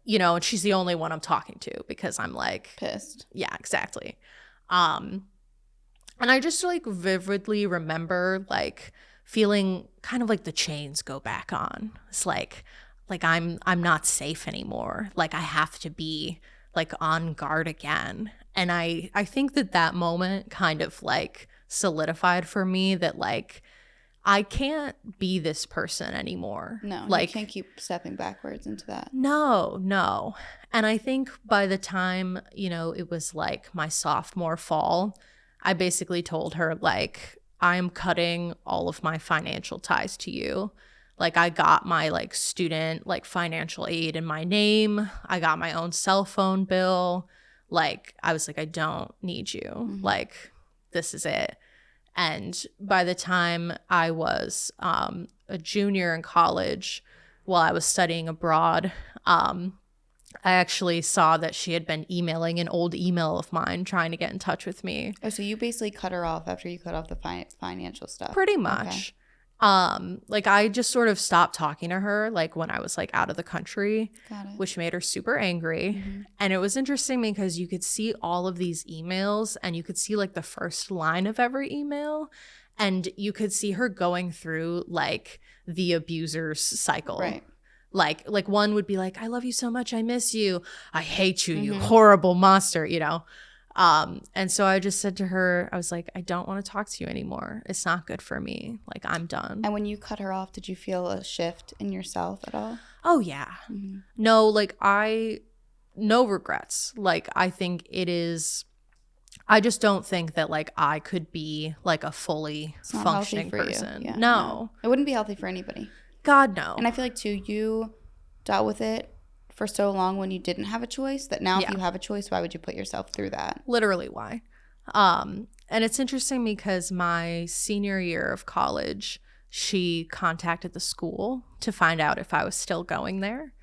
Speaker 1: you know, and she's the only one I'm talking to because I'm like
Speaker 2: pissed. Yeah,
Speaker 1: exactly. And I just like vividly remember like feeling kind of like the chains go back on. It's like I'm not safe anymore. Like I have to be like on guard again. And I think that moment kind of like solidified for me that like I can't be this person anymore.
Speaker 2: No,
Speaker 1: like
Speaker 2: you can't keep stepping backwards into that.
Speaker 1: No. And I think by the time, you know, it was like my sophomore fall, I basically told her like I'm cutting all of my financial ties to you. Like I got my like student like financial aid in my name. I got my own cell phone bill. Like I was like, I don't need you. Mm-hmm. Like this is it. And by the time I was a junior in college, while I was studying abroad, I actually saw that she had been emailing an old email of mine trying to get in touch with me.
Speaker 2: Oh, so you basically cut her off after you cut off the financial stuff?
Speaker 1: Pretty much. Okay. Like I just sort of stopped talking to her like when I was like out of the country, which made her super angry. Mm-hmm. And it was interesting because you could see all of these emails and you could see like the first line of every email and you could see her going through like the abuser's cycle. Right. Like one would be like, I love you so much. I miss you. I hate you, you horrible monster, you know? And so I just said to her, I was like, I don't want to talk to you anymore. It's not good for me. Like, I'm done.
Speaker 2: And when you cut her off, did you feel a shift in yourself at all?
Speaker 1: Oh, yeah. Mm-hmm. No, like no regrets. Like, I think I just don't think that like I could be like a fully functioning person.
Speaker 2: Yeah, no. It wouldn't be healthy for anybody.
Speaker 1: God, no.
Speaker 2: And I feel like too, you dealt with it for so long when you didn't have a choice that now if you have a choice, why would you put yourself through that?
Speaker 1: Literally why. And it's interesting because my senior year of college, she contacted the school to find out if I was still going there.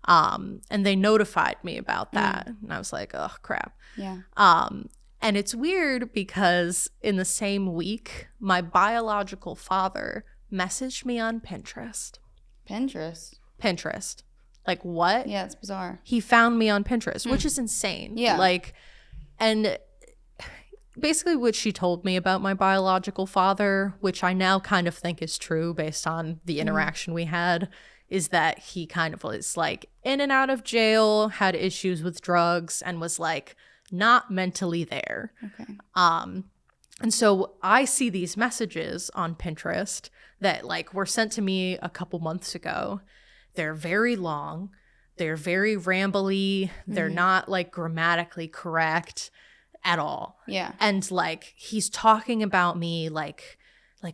Speaker 1: And they notified me about that. And I was like, oh, crap.
Speaker 2: Yeah.
Speaker 1: And it's weird because in the same week, my biological father messaged me on Pinterest. Pinterest. Like, what?
Speaker 2: Yeah, it's bizarre.
Speaker 1: He found me on Pinterest, which is insane.
Speaker 2: Yeah.
Speaker 1: Like, and basically what she told me about my biological father, which I now kind of think is true based on the interaction we had, is that he kind of was like in and out of jail, had issues with drugs, and was like not mentally there.
Speaker 2: Okay.
Speaker 1: And so I see these messages on Pinterest that like were sent to me a couple months ago. They're very long. They're very rambly. They're not like grammatically correct at all.
Speaker 2: Yeah.
Speaker 1: And like he's talking about me like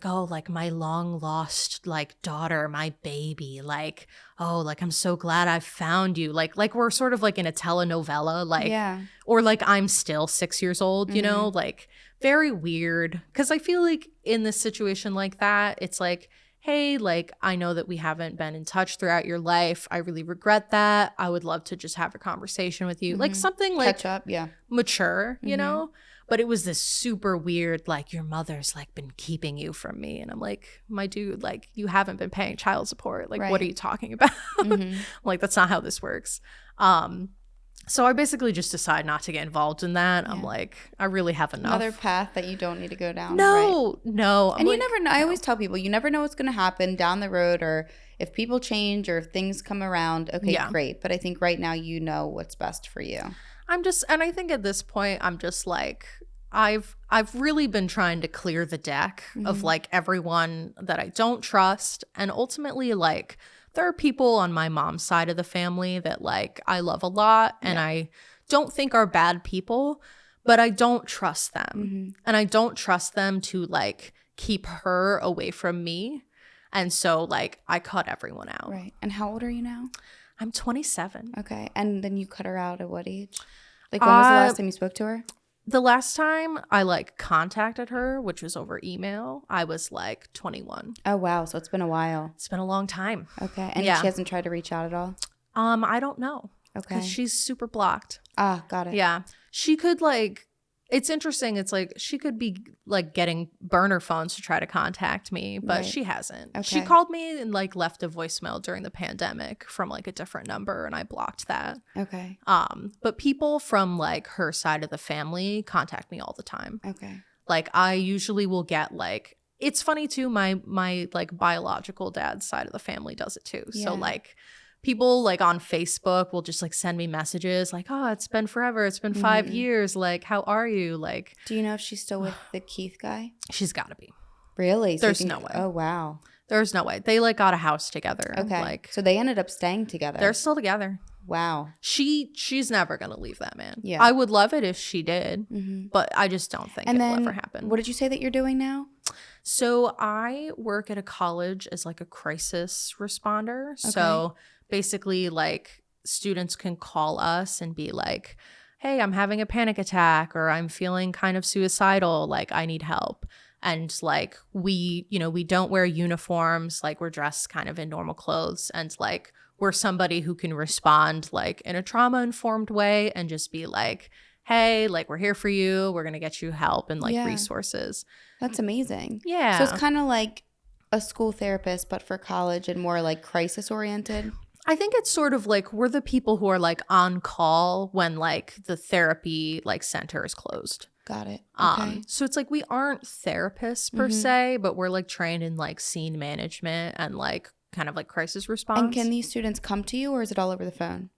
Speaker 1: oh, like my long lost like daughter, my baby, like, oh, like I'm so glad I found you. Like we're sort of like in a telenovela, like, or like I'm still 6 years old, you know, like very weird. Cause I feel like in this situation like that, it's like, hey, like, I know that we haven't been in touch throughout your life. I really regret that. I would love to just have a conversation with you.
Speaker 2: Mm-hmm.
Speaker 1: Like something like
Speaker 2: catch up, yeah,
Speaker 1: mature, you know? But it was this super weird, like, your mother's like been keeping you from me. And I'm like, my dude, like, you haven't been paying child support. Like, what are you talking about? Like, that's not how this works. So I basically just decide not to get involved in that. I'm like, I really have enough.
Speaker 2: Another path that you don't need to go down.
Speaker 1: No.
Speaker 2: And you never know. I always tell people, you never know what's going to happen down the road, or if people change or if things come around. Okay, great. But I think right now you know what's best for you.
Speaker 1: And I think at this point, I'm just like, I've really been trying to clear the deck of like everyone that I don't trust. And ultimately, like, there are people on my mom's side of the family that like I love a lot and I don't think are bad people, but I don't trust them. And I don't trust them to like keep her away from me. And so like I cut everyone out.
Speaker 2: Right. And how old are you now?
Speaker 1: I'm 27.
Speaker 2: Okay. And then you cut her out at what age? Like, when was the last time you spoke to her?
Speaker 1: The last time I like contacted her, which was over email, I was like 21.
Speaker 2: Oh, wow. So it's been a while.
Speaker 1: It's been a long time.
Speaker 2: Okay. And she hasn't tried to reach out at all?
Speaker 1: I don't know.
Speaker 2: Okay.
Speaker 1: Because she's super blocked.
Speaker 2: Ah, got it.
Speaker 1: Yeah. She could like, it's interesting. It's like she could be like getting burner phones to try to contact me, but she hasn't.
Speaker 2: Okay.
Speaker 1: She called me and like left a voicemail during the pandemic from like a different number, and I blocked that.
Speaker 2: Okay.
Speaker 1: But people from like her side of the family contact me all the time.
Speaker 2: Okay.
Speaker 1: Like I usually will get like, it's funny too, my like biological dad's side of the family does it too. So like people like on Facebook will just like send me messages like, oh, it's been forever. It's been 5 years. Like, how are you? Like,
Speaker 2: do you know if she's still with the Keith guy?
Speaker 1: She's got to be.
Speaker 2: Really? So
Speaker 1: There's no way.
Speaker 2: Oh, wow.
Speaker 1: There's no way. They like got a house together.
Speaker 2: Okay.
Speaker 1: Like,
Speaker 2: so they ended up staying together.
Speaker 1: They're still together.
Speaker 2: Wow.
Speaker 1: She's never going to leave that man.
Speaker 2: Yeah.
Speaker 1: I would love it if she did, but I just don't think it'll ever happen.
Speaker 2: What did you say that you're doing now?
Speaker 1: So I work at a college as like a crisis responder. Okay. So basically like students can call us and be like, hey, I'm having a panic attack, or I'm feeling kind of suicidal, like I need help. And like we don't wear uniforms, like we're dressed kind of in normal clothes, and like we're somebody who can respond like in a trauma informed way and just be like, hey, like we're here for you, we're gonna get you help and like resources.
Speaker 2: That's amazing.
Speaker 1: Yeah.
Speaker 2: So it's kind of like a school therapist, but for college and more like crisis oriented.
Speaker 1: I think it's sort of like we're the people who are like on call when like the therapy like center is closed.
Speaker 2: Got it. Okay.
Speaker 1: So it's like we aren't therapists per se, but we're like trained in like scene management and like kind of like crisis response.
Speaker 2: And can these students come to you, or is it all over the phone?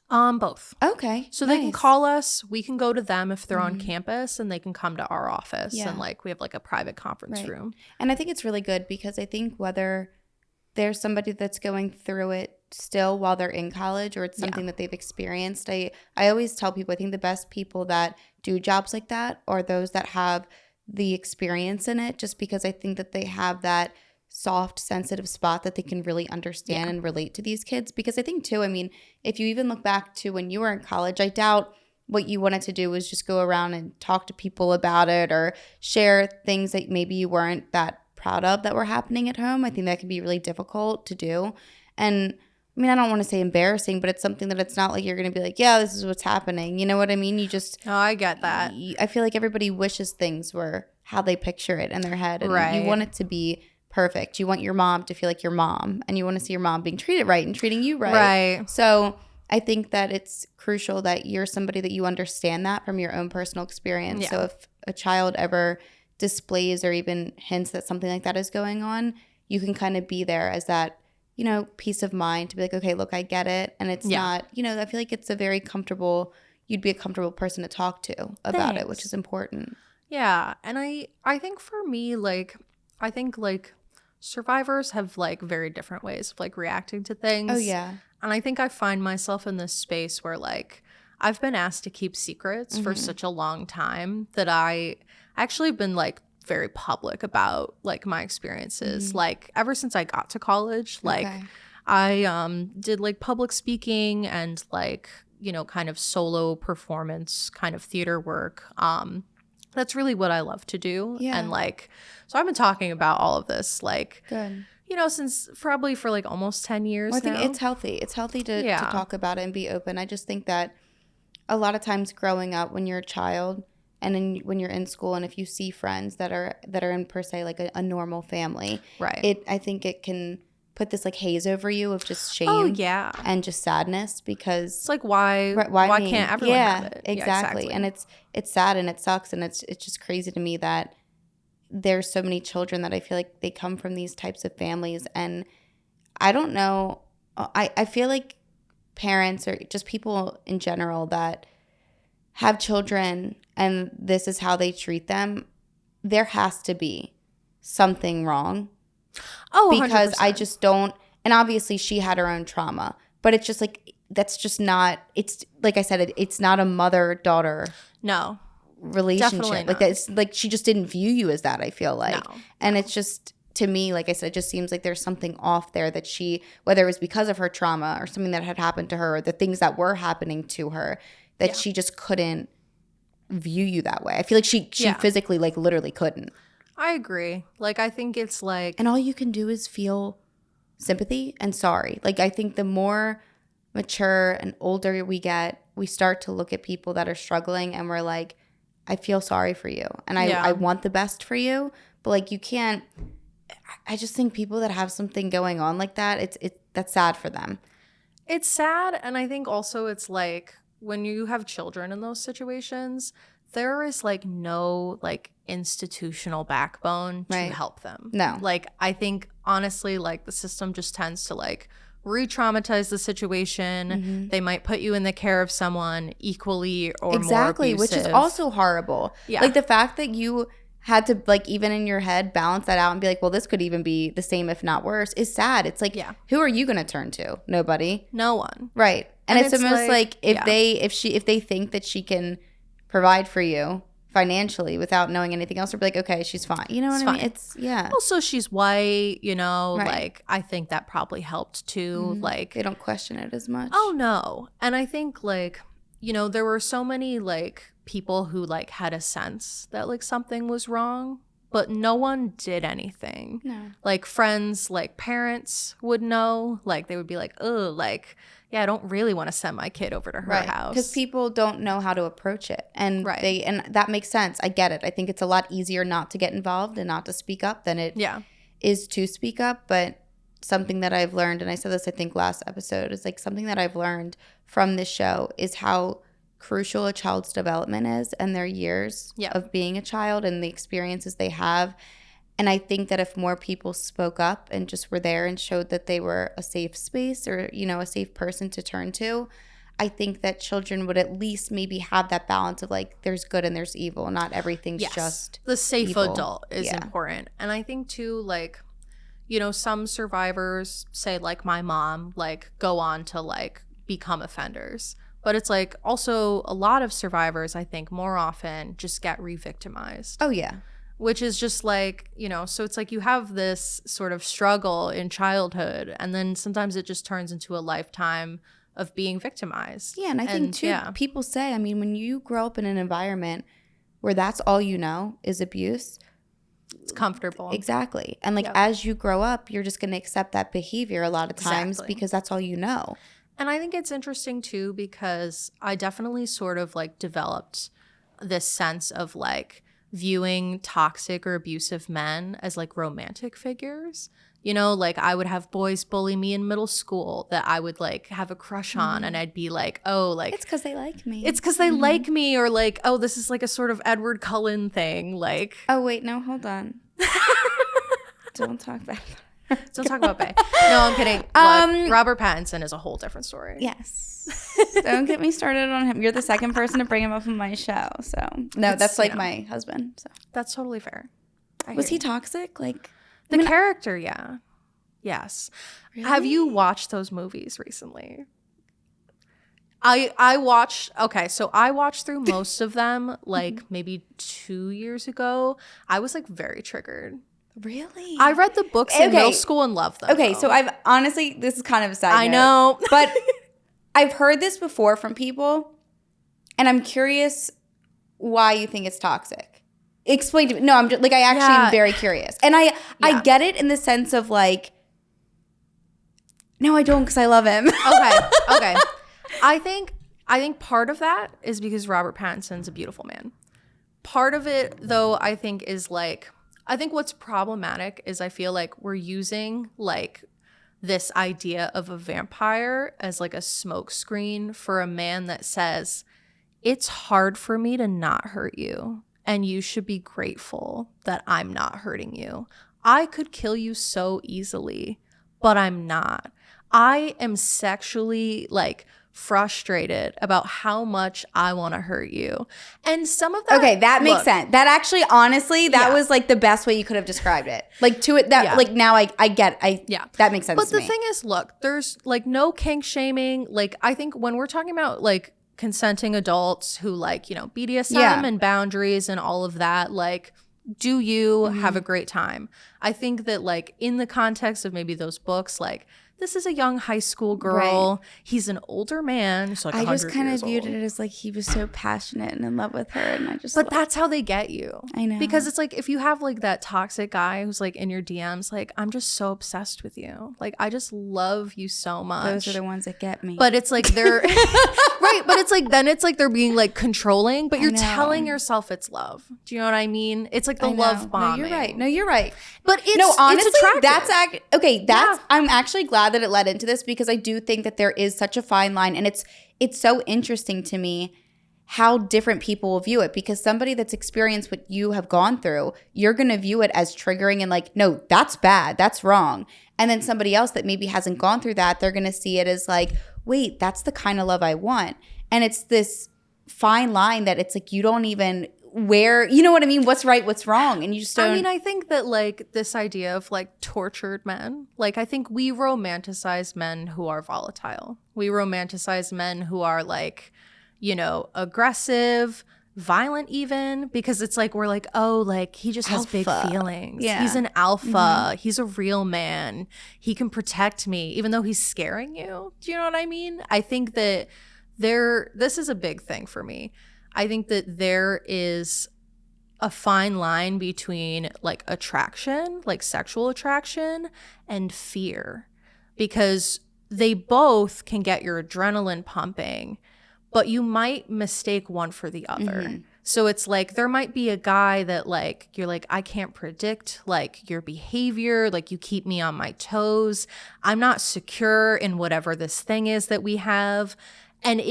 Speaker 1: Both.
Speaker 2: Okay.
Speaker 1: So they can call us, we can go to them if they're on campus, and they can come to our office and like we have like a private conference room. And
Speaker 2: I think it's really good because I think whether there's somebody that's going through it still while they're in college, or it's something that they've experienced, I always tell people I think the best people that do jobs like that are those that have the experience in it, just because I think that they have that soft, sensitive spot that they can really understand and relate to these kids. Because I think too, I mean, if you even look back to when you were in college, I doubt what you wanted to do was just go around and talk to people about it or share things that maybe you weren't that proud of that were happening at home. I think that can be really difficult to do. And I mean, I don't want to say embarrassing, but it's something that it's not like you're going to be like, yeah, this is what's happening. You know what I mean? You just...
Speaker 1: Oh, I get that.
Speaker 2: I feel like everybody wishes things were how they picture it in their head. And you want it to be perfect. You want your mom to feel like your mom, and you want to see your mom being treated right and treating you right.
Speaker 1: Right.
Speaker 2: So I think that it's crucial that you're somebody that you understand that from your own personal experience. Yeah. So if a child ever displays or even hints that something like that is going on, you can kind of be there as that, you know, peace of mind to be like, okay, look, I get it. And it's not, you know, I feel like it's a very comfortable, you'd be a comfortable person to talk to about it, which is important.
Speaker 1: Yeah. And I think for me, like, I think like survivors have like very different ways of like reacting to things.
Speaker 2: Oh, yeah.
Speaker 1: And I think I find myself in this space where like I've been asked to keep secrets for such a long time that I actually have been like very public about like my experiences. Like ever since I got to college, like I did like public speaking and like, you know, kind of solo performance kind of theater work. That's really what I love to do. Yeah. And like, so I've been talking about all of this, like, since probably for like almost 10 years
Speaker 2: I think
Speaker 1: now.
Speaker 2: it's healthy. It's healthy to talk about it and be open. I just think that a lot of times growing up when you're a child and then when you're in school and if you see friends that are in per se like a normal family,
Speaker 1: right?
Speaker 2: I think it can put this like haze over you of just shame and just sadness because
Speaker 1: it's like why can't everyone have it?
Speaker 2: Exactly. And it's sad and it sucks and it's just crazy to me that there's so many children that I feel like they come from these types of families. And I don't know. I feel like parents or just people in general that have children and this is how they treat them, there has to be something wrong.
Speaker 1: Oh,
Speaker 2: because
Speaker 1: 100%.
Speaker 2: I just don't. And obviously she had her own trauma. But it's just like, that's just not, it's like I said, it's not a mother-daughter.
Speaker 1: No.
Speaker 2: Relationship like that. It's like she just didn't view you as that, I feel like. And it's just, to me, like I said, it just seems like there's something off there that she, whether it was because of her trauma or something that had happened to her or the things that were happening to her, that she just couldn't view you that way. I feel like she physically like literally couldn't.
Speaker 1: I agree. Like I think it's like,
Speaker 2: and all you can do is feel sympathy and sorry. Like I think the more mature and older we get, we start to look at people that are struggling and we're like, I feel sorry for you and I want the best for you, but like you can't. I just think people that have something going on like that, that's sad for them.
Speaker 1: It's sad, and I think also it's like when you have children in those situations, there is like no like institutional backbone to help them.
Speaker 2: No.
Speaker 1: Like I think honestly like the system just tends to like re-traumatize the situation. Mm-hmm. They might put you in the care of someone equally or more abusive.
Speaker 2: Which is also horrible. Yeah. Like the fact that you had to like even in your head balance that out and be like, well, this could even be the same if not worse is sad. It's like, who are you going to turn to? Nobody.
Speaker 1: No one.
Speaker 2: Right. And it's almost like if they think that she can provide for you financially without knowing anything else, or be like, okay, she's fine. You know what I mean? It's
Speaker 1: Also, she's white, like I think that probably helped too. Mm-hmm. Like
Speaker 2: they don't question it as much.
Speaker 1: Oh no. And I think like, there were so many like people who like had a sense that like something was wrong, but no one did anything.
Speaker 2: No.
Speaker 1: Like friends, like parents would know, like they would be like, oh, like, yeah, I don't really want to send my kid over to her house.
Speaker 2: Because people don't know how to approach it. And and that makes sense. I get it. I think it's a lot easier not to get involved and not to speak up than it is to speak up. But something that I've learned, and I said this I think last episode, is like something that I've learned from this show is how crucial a child's development is and their years of being a child and the experiences they have. And I think that if more people spoke up and just were there and showed that they were a safe space or, a safe person to turn to, I think that children would at least maybe have that balance of like there's good and there's evil. Not everything's just
Speaker 1: the safe
Speaker 2: evil.
Speaker 1: Adult is important. And I think too, like, some survivors, say like my mom, like go on to like become offenders. But it's like also a lot of survivors, I think more often just get re-victimized.
Speaker 2: Oh, yeah.
Speaker 1: Which is just like, so it's like you have this sort of struggle in childhood and then sometimes it just turns into a lifetime of being victimized.
Speaker 2: Yeah, and I think too, people say, I mean, when you grow up in an environment where that's all you know is abuse.
Speaker 1: It's comfortable.
Speaker 2: Exactly. And like as you grow up, you're just going to accept that behavior a lot of times because that's all you know.
Speaker 1: And I think it's interesting too because I definitely sort of like developed this sense of like viewing toxic or abusive men as like romantic figures. Like I would have boys bully me in middle school that I would like have a crush on and I'd be like, oh, like
Speaker 2: it's because they like me.
Speaker 1: It's because they like me, or like, oh, this is like a sort of Edward Cullen thing. Like,
Speaker 2: oh wait, no, hold on. Don't talk about that.
Speaker 1: Don't talk about Bay. No, I'm kidding. Look, Robert Pattinson is a whole different story.
Speaker 2: Yes. Don't get me started on him. You're the second person to bring him up on my show. So no, that's like my husband. So
Speaker 1: that's totally fair.
Speaker 2: Was he toxic? Like
Speaker 1: the character? Yeah. Yes. Really? Have you watched those movies recently? I watched. Okay, so I watched through most of them like maybe 2 years ago. I was like very triggered.
Speaker 2: Really?
Speaker 1: I read the books in middle school and loved them.
Speaker 2: Okay, so I've honestly, this is kind of a side note.
Speaker 1: I know.
Speaker 2: But I've heard this before from people, and I'm curious why you think it's toxic. Explain to me. No, I'm just like, I actually am very curious. And I get it in the sense of like, No, I don't, because I love him.
Speaker 1: Okay. I think part of that is because Robert Pattinson's a beautiful man. Part of it, though, I think is like, I think what's problematic is I feel like we're using like this idea of a vampire as like a smokescreen for a man that says, it's hard for me to not hurt you, and you should be grateful that I'm not hurting you. I could kill you so easily, but I'm not. I am sexually like frustrated about how much I want to hurt you. And some of that,
Speaker 2: okay, that makes sense. That actually, honestly, that was like the best way you could have described it. Like to it, that like now I get, that makes sense
Speaker 1: but
Speaker 2: to me.
Speaker 1: But the thing is, look, there's like no kink shaming. Like I think when we're talking about like consenting adults who like, you know, BDSM and boundaries and all of that, like, do you have a great time? I think that like in the context of maybe those books, like this is a young high school girl. Right. He's an older man. So like
Speaker 2: I just kind of viewed it as like he was so passionate and in love with her. And I just
Speaker 1: that's how they get you.
Speaker 2: I know.
Speaker 1: Because it's like if you have like that toxic guy who's like in your DMs, like I'm just so obsessed with you. Like I just love you so much.
Speaker 2: Those are the ones that get me.
Speaker 1: But it's like they're right. But it's like then it's like they're being like controlling, but you're telling yourself it's love. Do you know what I mean? It's like the love bombing.
Speaker 2: No, you're right.
Speaker 1: But it's
Speaker 2: honestly,
Speaker 1: it's attractive.
Speaker 2: That's I'm actually glad that it led into this, because I do think that there is such a fine line, and it's so interesting to me how different people will view it, because somebody that's experienced what you have gone through, you're going to view it as triggering and like, no, that's bad, that's wrong. And then somebody else that maybe hasn't gone through that, they're going to see it as like, wait, that's the kind of love I want. And it's this fine line that it's like you don't even where, you know what I mean? What's right, what's wrong? And you just don't.
Speaker 1: I mean, I think that like this idea of like tortured men, like I think we romanticize men who are volatile. We romanticize men who are like, you know, aggressive, violent even, because it's like we're like, oh, like he just has big feelings. Yeah. He's an alpha. He's a real man. He can protect me even though he's scaring you. Do you know what I mean? I think that this is a big thing for me. I think that there is a fine line between like attraction, like sexual attraction, and fear, because they both can get your adrenaline pumping, but you might mistake one for the other. Mm-hmm. So it's like there might be a guy that like you're like, I can't predict like your behavior, like you keep me on my toes. I'm not secure in whatever this thing is that we have. And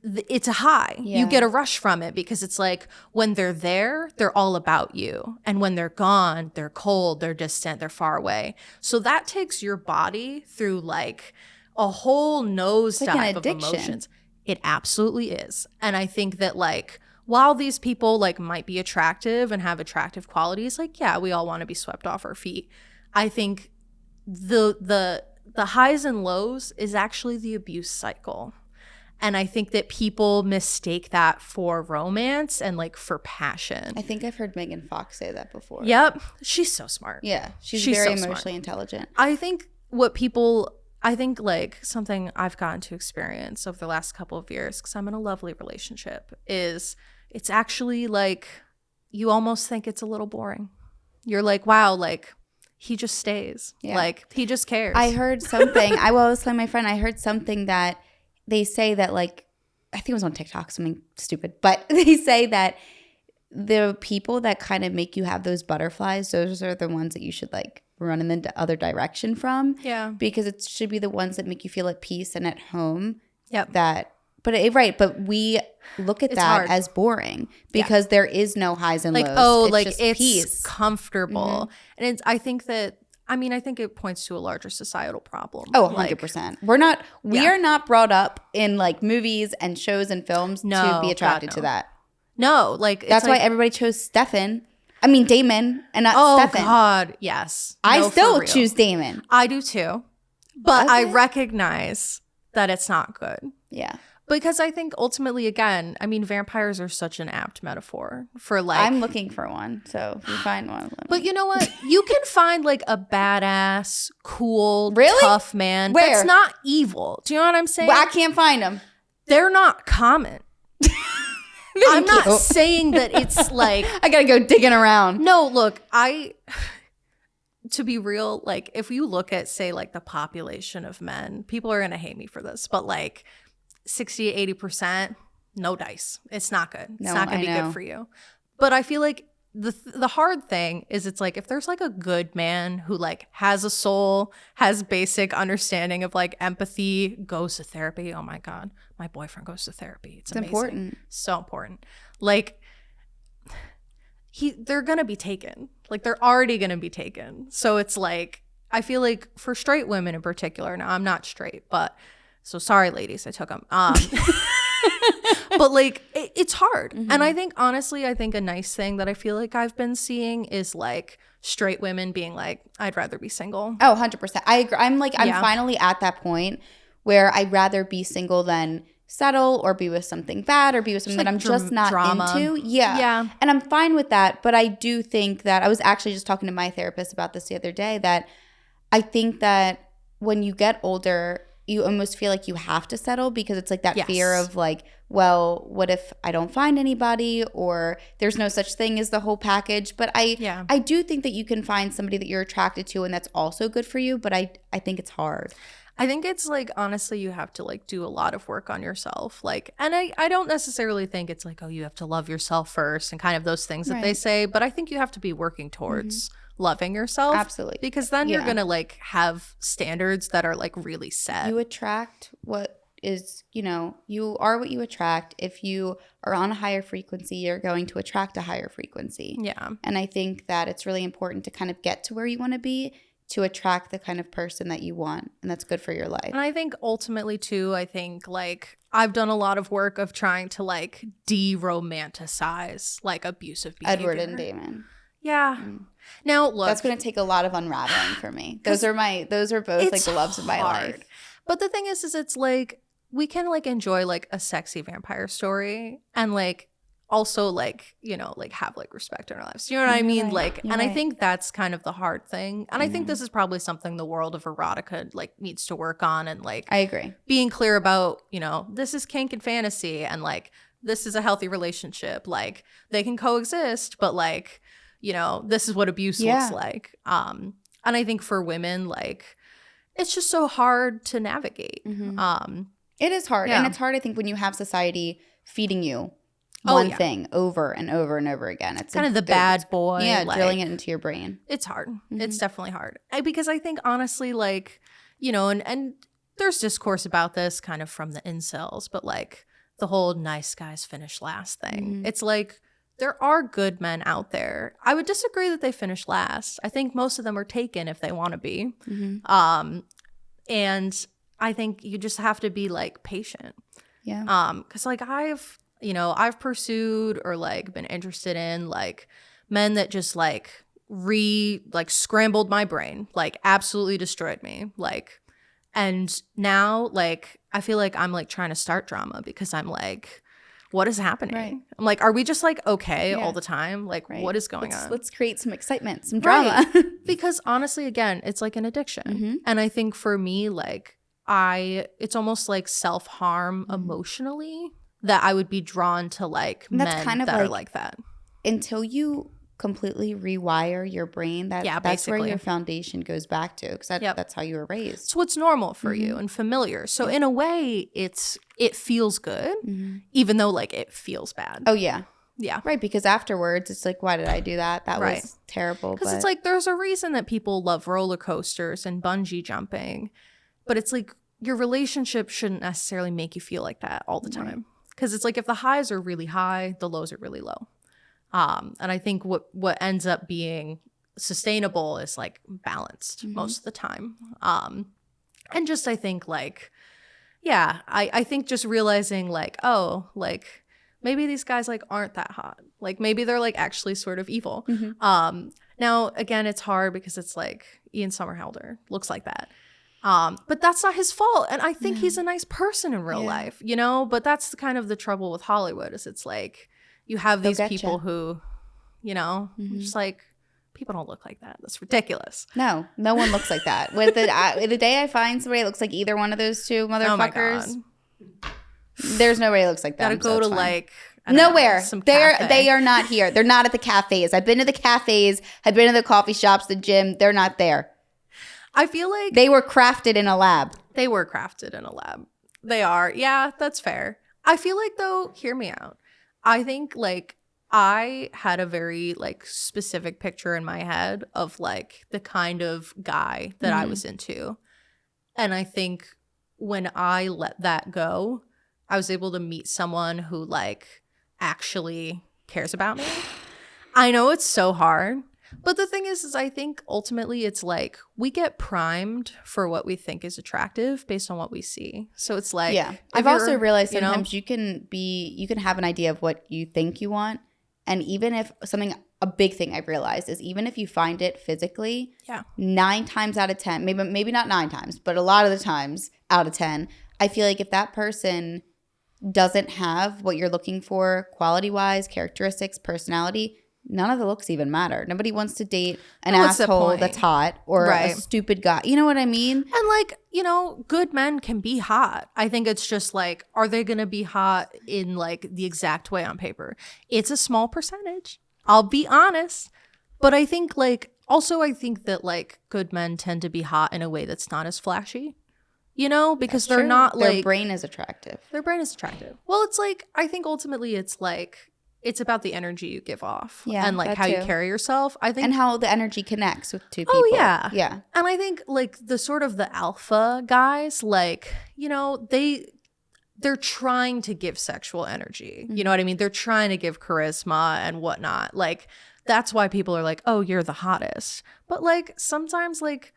Speaker 1: it's a high. Yeah. You get a rush from it because it's like when they're there, they're all about you. And when they're gone, they're cold, they're distant, they're far away. So that takes your body through like a whole nosedive of emotions. It absolutely is. And I think that like while these people like might be attractive and have attractive qualities, like, yeah, we all want to be swept off our feet. I think the highs and lows is actually the abuse cycle. And I think that people mistake that for romance and like for passion.
Speaker 2: I think I've heard Megan Fox say that before.
Speaker 1: Yep. She's so smart.
Speaker 2: Yeah. She's very so emotionally intelligent.
Speaker 1: I think like something I've gotten to experience over the last couple of years, because I'm in a lovely relationship, is it's actually like you almost think it's a little boring. You're like, wow, like he just stays. Yeah. Like he just cares.
Speaker 2: I heard something. I was telling my friend, I heard something that they say that like, I think it was on TikTok, something stupid, but they say that the people that kind of make you have those butterflies, those are the ones that you should like run in the other direction from.
Speaker 1: Yeah.
Speaker 2: Because it should be the ones that make you feel at peace and at home.
Speaker 1: Yep.
Speaker 2: But we look at that as boring because there is no highs and
Speaker 1: like,
Speaker 2: lows.
Speaker 1: Oh,
Speaker 2: it's
Speaker 1: like
Speaker 2: just
Speaker 1: it's
Speaker 2: peace.
Speaker 1: Comfortable. Mm-hmm. And I think it points to a larger societal problem.
Speaker 2: Oh, 100%. We are not brought up in like movies and shows and films to be attracted to that.
Speaker 1: No, like
Speaker 2: that's why everybody chose Damon and not Stefan.
Speaker 1: Oh God, yes.
Speaker 2: I still choose Damon.
Speaker 1: I do too. But I recognize that it's not good.
Speaker 2: Yeah.
Speaker 1: Because I think ultimately, again, I mean, vampires are such an apt metaphor for like.
Speaker 2: I'm looking for one, so if you find one.
Speaker 1: But you know what? You can find like a badass, cool, tough man
Speaker 2: Where?
Speaker 1: That's not evil. Do you know what I'm saying?
Speaker 2: Well, I can't find them.
Speaker 1: They're not common. I'm not saying that it's like.
Speaker 2: I gotta go digging around.
Speaker 1: No, look, to be real, like if you look at, say, like the population of men, people are going to hate me for this, but like 60 to 80%, no dice. It's not good. It's not going to be good for you. But I feel like the hard thing is it's like if there's like a good man who like has a soul, has basic understanding of like empathy, goes to therapy. Oh my God, my boyfriend goes to therapy. It's amazing. Important. So important. Like they're going to be taken. Like they're already going to be taken. So it's like, I feel like for straight women in particular, now I'm not straight, but so sorry ladies, I took them. But like it's hard. And I think honestly, I think a nice thing that I feel like I've been seeing is like straight women being like, I'd rather be single.
Speaker 2: Oh, 100%. I agree. I'm finally at that point where I'd rather be single than settle or be with something bad or be with something that I'm just not drama. Into. Yeah. And I'm fine with that. But I do think that I was actually just talking to my therapist about this the other day, that I think that when you get older, you almost feel like you have to settle because it's like that fear of like, well, what if I don't find anybody, or there's no such thing as the whole package. But I do think that you can find somebody that you're attracted to and that's also good for you. But I think it's hard.
Speaker 1: I think it's like, honestly, you have to like do a lot of work on yourself. Like, and I don't necessarily think it's like, oh, you have to love yourself first and kind of those things that they say. But I think you have to be working towards loving yourself.
Speaker 2: Absolutely.
Speaker 1: Because then you're going to like have standards that are like really set.
Speaker 2: You attract what is, you are what you attract. If you are on a higher frequency, you're going to attract a higher frequency.
Speaker 1: Yeah.
Speaker 2: And I think that it's really important to kind of get to where you want to be to attract the kind of person that you want, and that's good for your life.
Speaker 1: And I think ultimately too, I think like I've done a lot of work of trying to like de-romanticize like abusive behavior.
Speaker 2: Edward and Damon.
Speaker 1: Yeah. Now look,
Speaker 2: that's going to take a lot of unraveling for me. Those are both like the loves of my life.
Speaker 1: But the thing is it's like we can like enjoy like a sexy vampire story and like also like, like have like respect in our lives. You know what I mean?
Speaker 2: Right.
Speaker 1: Like, and I think that's kind of the hard thing. And I think this is probably something the world of erotica like needs to work on, and like
Speaker 2: I agree.
Speaker 1: Being clear about, this is kink and fantasy, and like this is a healthy relationship. Like they can coexist, but like, this is what abuse looks like. And I think for women, like it's just so hard to navigate.
Speaker 2: It is hard. And it's hard, I think, when you have society feeding you one thing over and over and over again. It's
Speaker 1: kind of the bad boy.
Speaker 2: Yeah, like, drilling it into your brain.
Speaker 1: It's hard. It's definitely hard. Because I think honestly, like, and there's discourse about this kind of from the incels, but like the whole nice guys finish last thing. It's like there are good men out there. I would disagree that they finish last. I think most of them are taken if they want to be. And I think you just have to be like patient.
Speaker 2: Yeah.
Speaker 1: Because like I've pursued or like been interested in like men that just like scrambled my brain, like absolutely destroyed me. Like, and now like I feel like I'm like trying to start drama because I'm like, what is happening? Right. I'm like, are we just like okay all the time? Like what is going on?
Speaker 2: Let's create some excitement, some drama.
Speaker 1: Because honestly, again, it's like an addiction. And I think for me, like it's almost like self-harm emotionally that I would be drawn to like men kind of that are like that.
Speaker 2: Until you completely rewire your brain, that's where your foundation goes back to, because that's how you were raised.
Speaker 1: It's what's normal for you and familiar. So in a way, it feels good, even though like it feels bad.
Speaker 2: Oh yeah.
Speaker 1: Yeah.
Speaker 2: Right, because afterwards it's like, why did I do that? That was terrible.
Speaker 1: Because it's like there's a reason that people love roller coasters and bungee jumping, but it's like your relationship shouldn't necessarily make you feel like that all the time. Because it's like if the highs are really high, the lows are really low. And I think what ends up being sustainable is like balanced most of the time. And just I think like, I think just realizing like, oh, like maybe these guys like aren't that hot. Like maybe they're like actually sort of evil. Now, again, it's hard because it's like Ian Somerhalder looks like that. But that's not his fault. And I think he's a nice person in real life, but that's kind of the trouble with Hollywood is it's like you have these people who, just like, people don't look like that. That's ridiculous.
Speaker 2: No one looks like that. With the day I find somebody that looks like either one of those two motherfuckers, there's nobody that looks like that.
Speaker 1: Gotta go to like
Speaker 2: Nowhere. They are not here. They're not at the cafes. I've been to the cafes. I've been to the coffee shops, the gym. They're not there.
Speaker 1: I feel like
Speaker 2: they were crafted in a lab.
Speaker 1: They were crafted in a lab. They are. Yeah, that's fair. I feel like, though, hear me out. I think, like, I had a very, like, specific picture in my head of, like, the kind of guy that I was into. And I think when I let that go, I was able to meet someone who, like, actually cares about me. I know it's so hard. But the thing is I think ultimately it's like we get primed for what we think is attractive based on what we see. So it's like,
Speaker 2: yeah, I've also realized sometimes you can have an idea of what you think you want. And even if a big thing I've realized is even if you find it physically, 9 times out of 10, maybe not 9 times, but a lot of the times out of 10, I feel like if that person doesn't have what you're looking for quality-wise, characteristics, personality, none of the looks even matter. Nobody wants to date an asshole that's hot or a stupid guy. You know what I mean?
Speaker 1: And like, good men can be hot. I think it's just like, are they going to be hot in like the exact way on paper? It's a small percentage. I'll be honest. But I think like, also I think that like good men tend to be hot in a way that's not as flashy. Because they're not like.
Speaker 2: Their brain is attractive.
Speaker 1: Well, it's like, I think ultimately it's like, it's about the energy you give off and like how you carry yourself. I think,
Speaker 2: and how the energy connects with two people.
Speaker 1: Oh yeah, yeah. And I think like the sort of the alpha guys, like they're trying to give sexual energy. You know what I mean? They're trying to give charisma and whatnot. Like that's why people are like, oh, you're the hottest. But like sometimes like.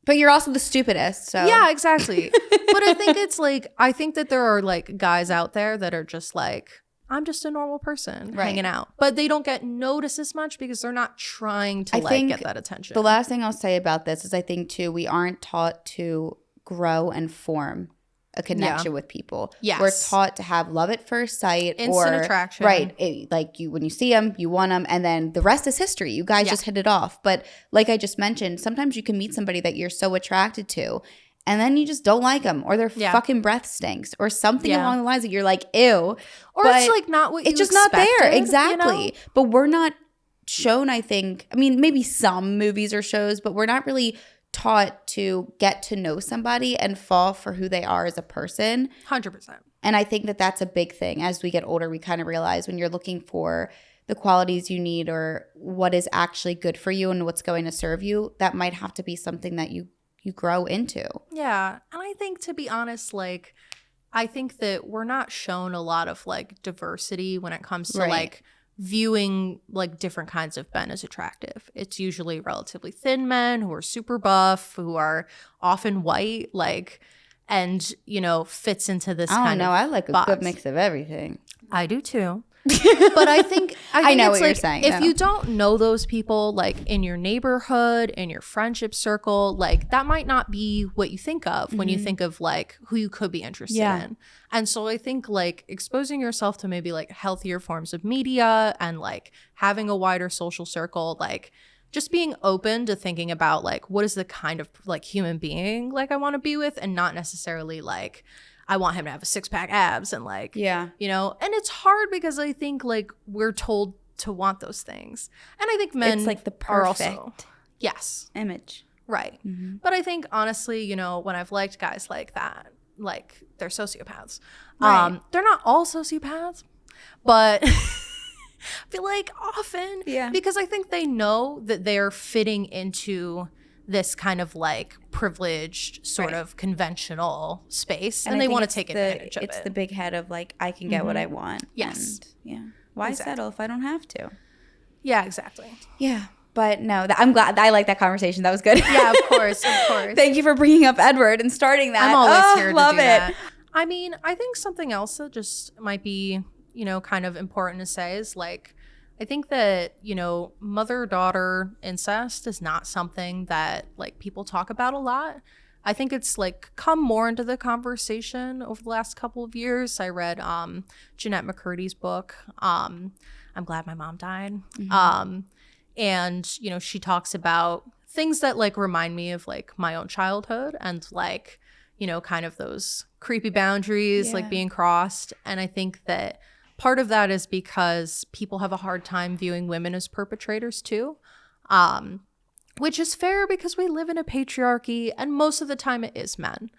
Speaker 2: But you're also the stupidest. So
Speaker 1: yeah, exactly. But I think it's like I think that there are like guys out there that are just like. I'm just a normal person hanging out. But they don't get noticed as much because they're not trying to get that attention.
Speaker 2: The last thing I'll say about this is I think, too, we aren't taught to grow and form a connection with people.
Speaker 1: Yes.
Speaker 2: We're taught to have love at first sight.
Speaker 1: Instant attraction.
Speaker 2: Right. Like when you see them, you want them. And then the rest is history. You guys just hit it off. But like I just mentioned, sometimes you can meet somebody that you're so attracted to. And then you just don't like them, or their fucking breath stinks, or something along the lines that you're like, ew.
Speaker 1: Or it's like not what you expected.
Speaker 2: It's just not there. Exactly. But we're not shown, I think. I mean, maybe some movies or shows, but we're not really taught to get to know somebody and fall for who they are as a person.
Speaker 1: 100%.
Speaker 2: And I think that that's a big thing. As we get older, we kind of realize when you're looking for the qualities you need or what is actually good for you and what's going to serve you, that might have to be something that you grow into.
Speaker 1: Yeah. And I think, to be honest, like, I think that we're not shown a lot of, like, diversity when it comes to, like, viewing, like, different kinds of men as attractive. It's usually relatively thin men who are super buff, who are often white, like, and, fits into this kind of
Speaker 2: I don't know. I like a good mix of everything.
Speaker 1: I do, too. But I think
Speaker 2: I know
Speaker 1: it's
Speaker 2: what
Speaker 1: like,
Speaker 2: you're saying.
Speaker 1: If you don't know those people, like in your neighborhood, in your friendship circle, like that might not be what you think of when you think of like who you could be interested in. And so I think like exposing yourself to maybe like healthier forms of media and like having a wider social circle, like just being open to thinking about like what is the kind of like human being like I want to be with, and not necessarily like I want him to have a 6-pack abs and like, and it's hard because I think like we're told to want those things. And I think men
Speaker 2: it's like the
Speaker 1: perfect
Speaker 2: image.
Speaker 1: Right. Mm-hmm. But I think honestly, when I've liked guys like that, like they're sociopaths. Right. They're not all sociopaths, but I feel like often because I think they know that they're fitting into this kind of like privileged sort of conventional space, and they want to take advantage of it.
Speaker 2: It's the big head of like, I can get what I want.
Speaker 1: Yes.
Speaker 2: And, why settle if I don't have to?
Speaker 1: Yeah, exactly.
Speaker 2: Yeah. But no, I'm glad. I like that conversation. That was good.
Speaker 1: Yeah, of course. Thank
Speaker 2: you for bringing up Edward and starting that.
Speaker 1: I'm always here to love do that. I mean, I think something else that just might be, kind of important to say is like, I think that, mother-daughter incest is not something that like people talk about a lot. I think it's like come more into the conversation over the last couple of years. I read Jeanette McCurdy's book. I'm Glad My Mom Died. Mm-hmm. And, she talks about things that like remind me of like my own childhood and like, kind of those creepy boundaries like being crossed. And I think that part of that is because people have a hard time viewing women as perpetrators too, which is fair because we live in a patriarchy and most of the time it is men.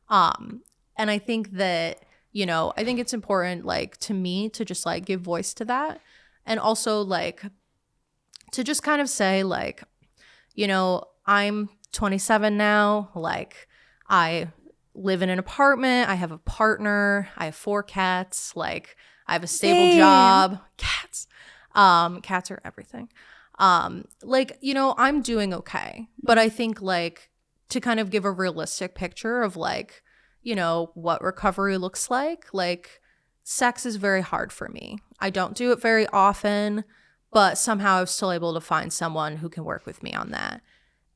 Speaker 1: And I think that, you know, I think it's important, like, to me to just like give voice to that, and also like to just kind of say, like, you know, I'm 27 now, like I live in an apartment, I have a partner, I have 4 cats, like I have a stable job. Cats are everything. Like, you know, I'm doing okay, but I think like to kind of give a realistic picture of like, you know, what recovery looks like sex is very hard for me. I don't do it very often, but somehow I'm still able to find someone who can work with me on that.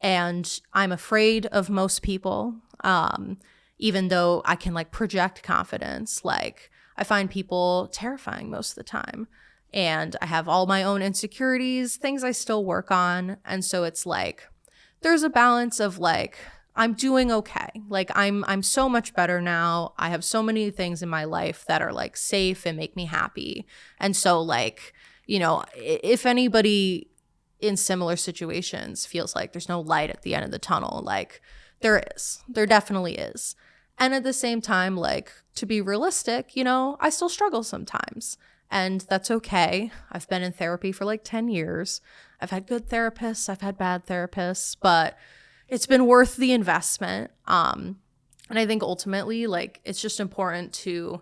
Speaker 1: And I'm afraid of most people, even though I can like project confidence. Like I find people terrifying most of the time. And I have all my own insecurities, things I still work on. And so it's like there's a balance of like, I'm doing okay. Like I'm so much better now. I have so many things in my life that are like safe and make me happy. And so like, you know, if anybody in similar situations feels like there's no light at the end of the tunnel, like there definitely is. And at the same time, like to be realistic, you know, I still struggle sometimes. And that's okay. I've been in therapy for like 10 years. I've had good therapists, I've had bad therapists, but it's been worth the investment. And I think ultimately, like, it's just important to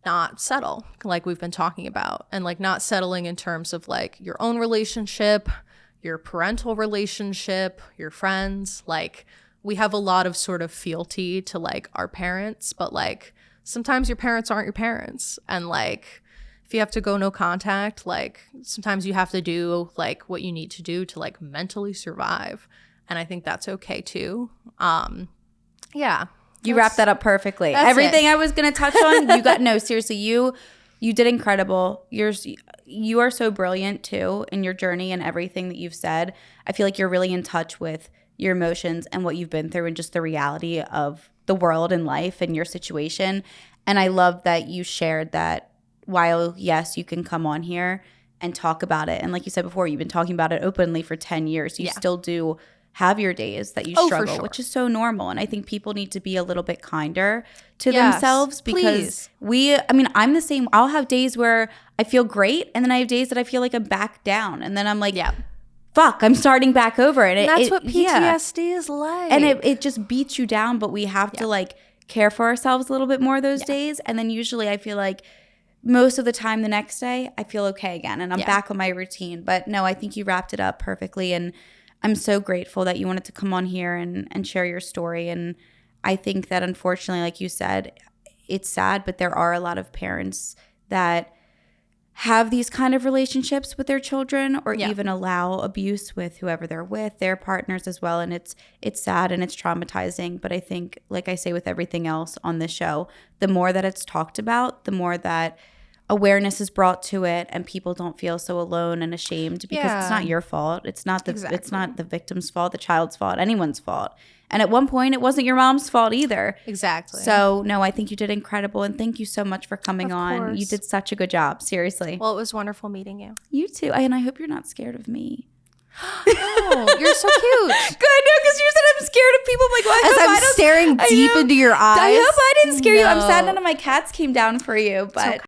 Speaker 1: not settle, like we've been talking about, and like not settling in terms of like your own relationship, your parental relationship, your friends. Like we have a lot of sort of fealty to like our parents, but like sometimes your parents aren't your parents. And like if you have to go no contact, like sometimes you have to do like what you need to do to like mentally survive. And I think that's okay too. Yeah.
Speaker 2: You wrapped that up perfectly. Everything I was going to touch on, you got, no, seriously, you did incredible. You are so brilliant too in your journey and everything that you've said. I feel like you're really in touch with your emotions and what you've been through and just the reality of the world and life and your situation. And I love that you shared that while, yes, you can come on here and talk about it. And like you said before, you've been talking about it openly for 10 years. You still do have your days that you struggle, which is so normal. And I think people need to be a little bit kinder to themselves because I'm the same. I'll have days where I feel great and then I have days that I feel like I'm back down. And then I'm like, fuck, I'm starting back over. And
Speaker 1: that's what PTSD is like.
Speaker 2: And it just beats you down, but we have to like care for ourselves a little bit more those days. And then usually I feel like most of the time the next day I feel okay again and I'm back on my routine. But no, I think you wrapped it up perfectly. And I'm so grateful that you wanted to come on here and share your story. And I think that unfortunately, like you said, it's sad, but there are a lot of parents that have these kind of relationships with their children or even allow abuse with whoever they're with, their partners as well. And it's sad and it's traumatizing. But I think, like I say with everything else on this show, the more that it's talked about, the more that awareness is brought to it and people don't feel so alone and ashamed because it's not your fault. It's not it's not the victim's fault, the child's fault, anyone's fault. And at one point it wasn't your mom's fault either.
Speaker 1: Exactly.
Speaker 2: So no, I think you did incredible and thank you so much for coming on. You did such a good job. Seriously.
Speaker 1: Well, it was wonderful meeting you.
Speaker 2: You too. And I hope you're not scared of me.
Speaker 1: Oh, you're so cute.
Speaker 2: Good, no, because you said I'm scared of people. I'm like, well,
Speaker 1: as I'm staring deep into your eyes.
Speaker 2: I hope I didn't scare you. I'm sad none of my cats came down for you, but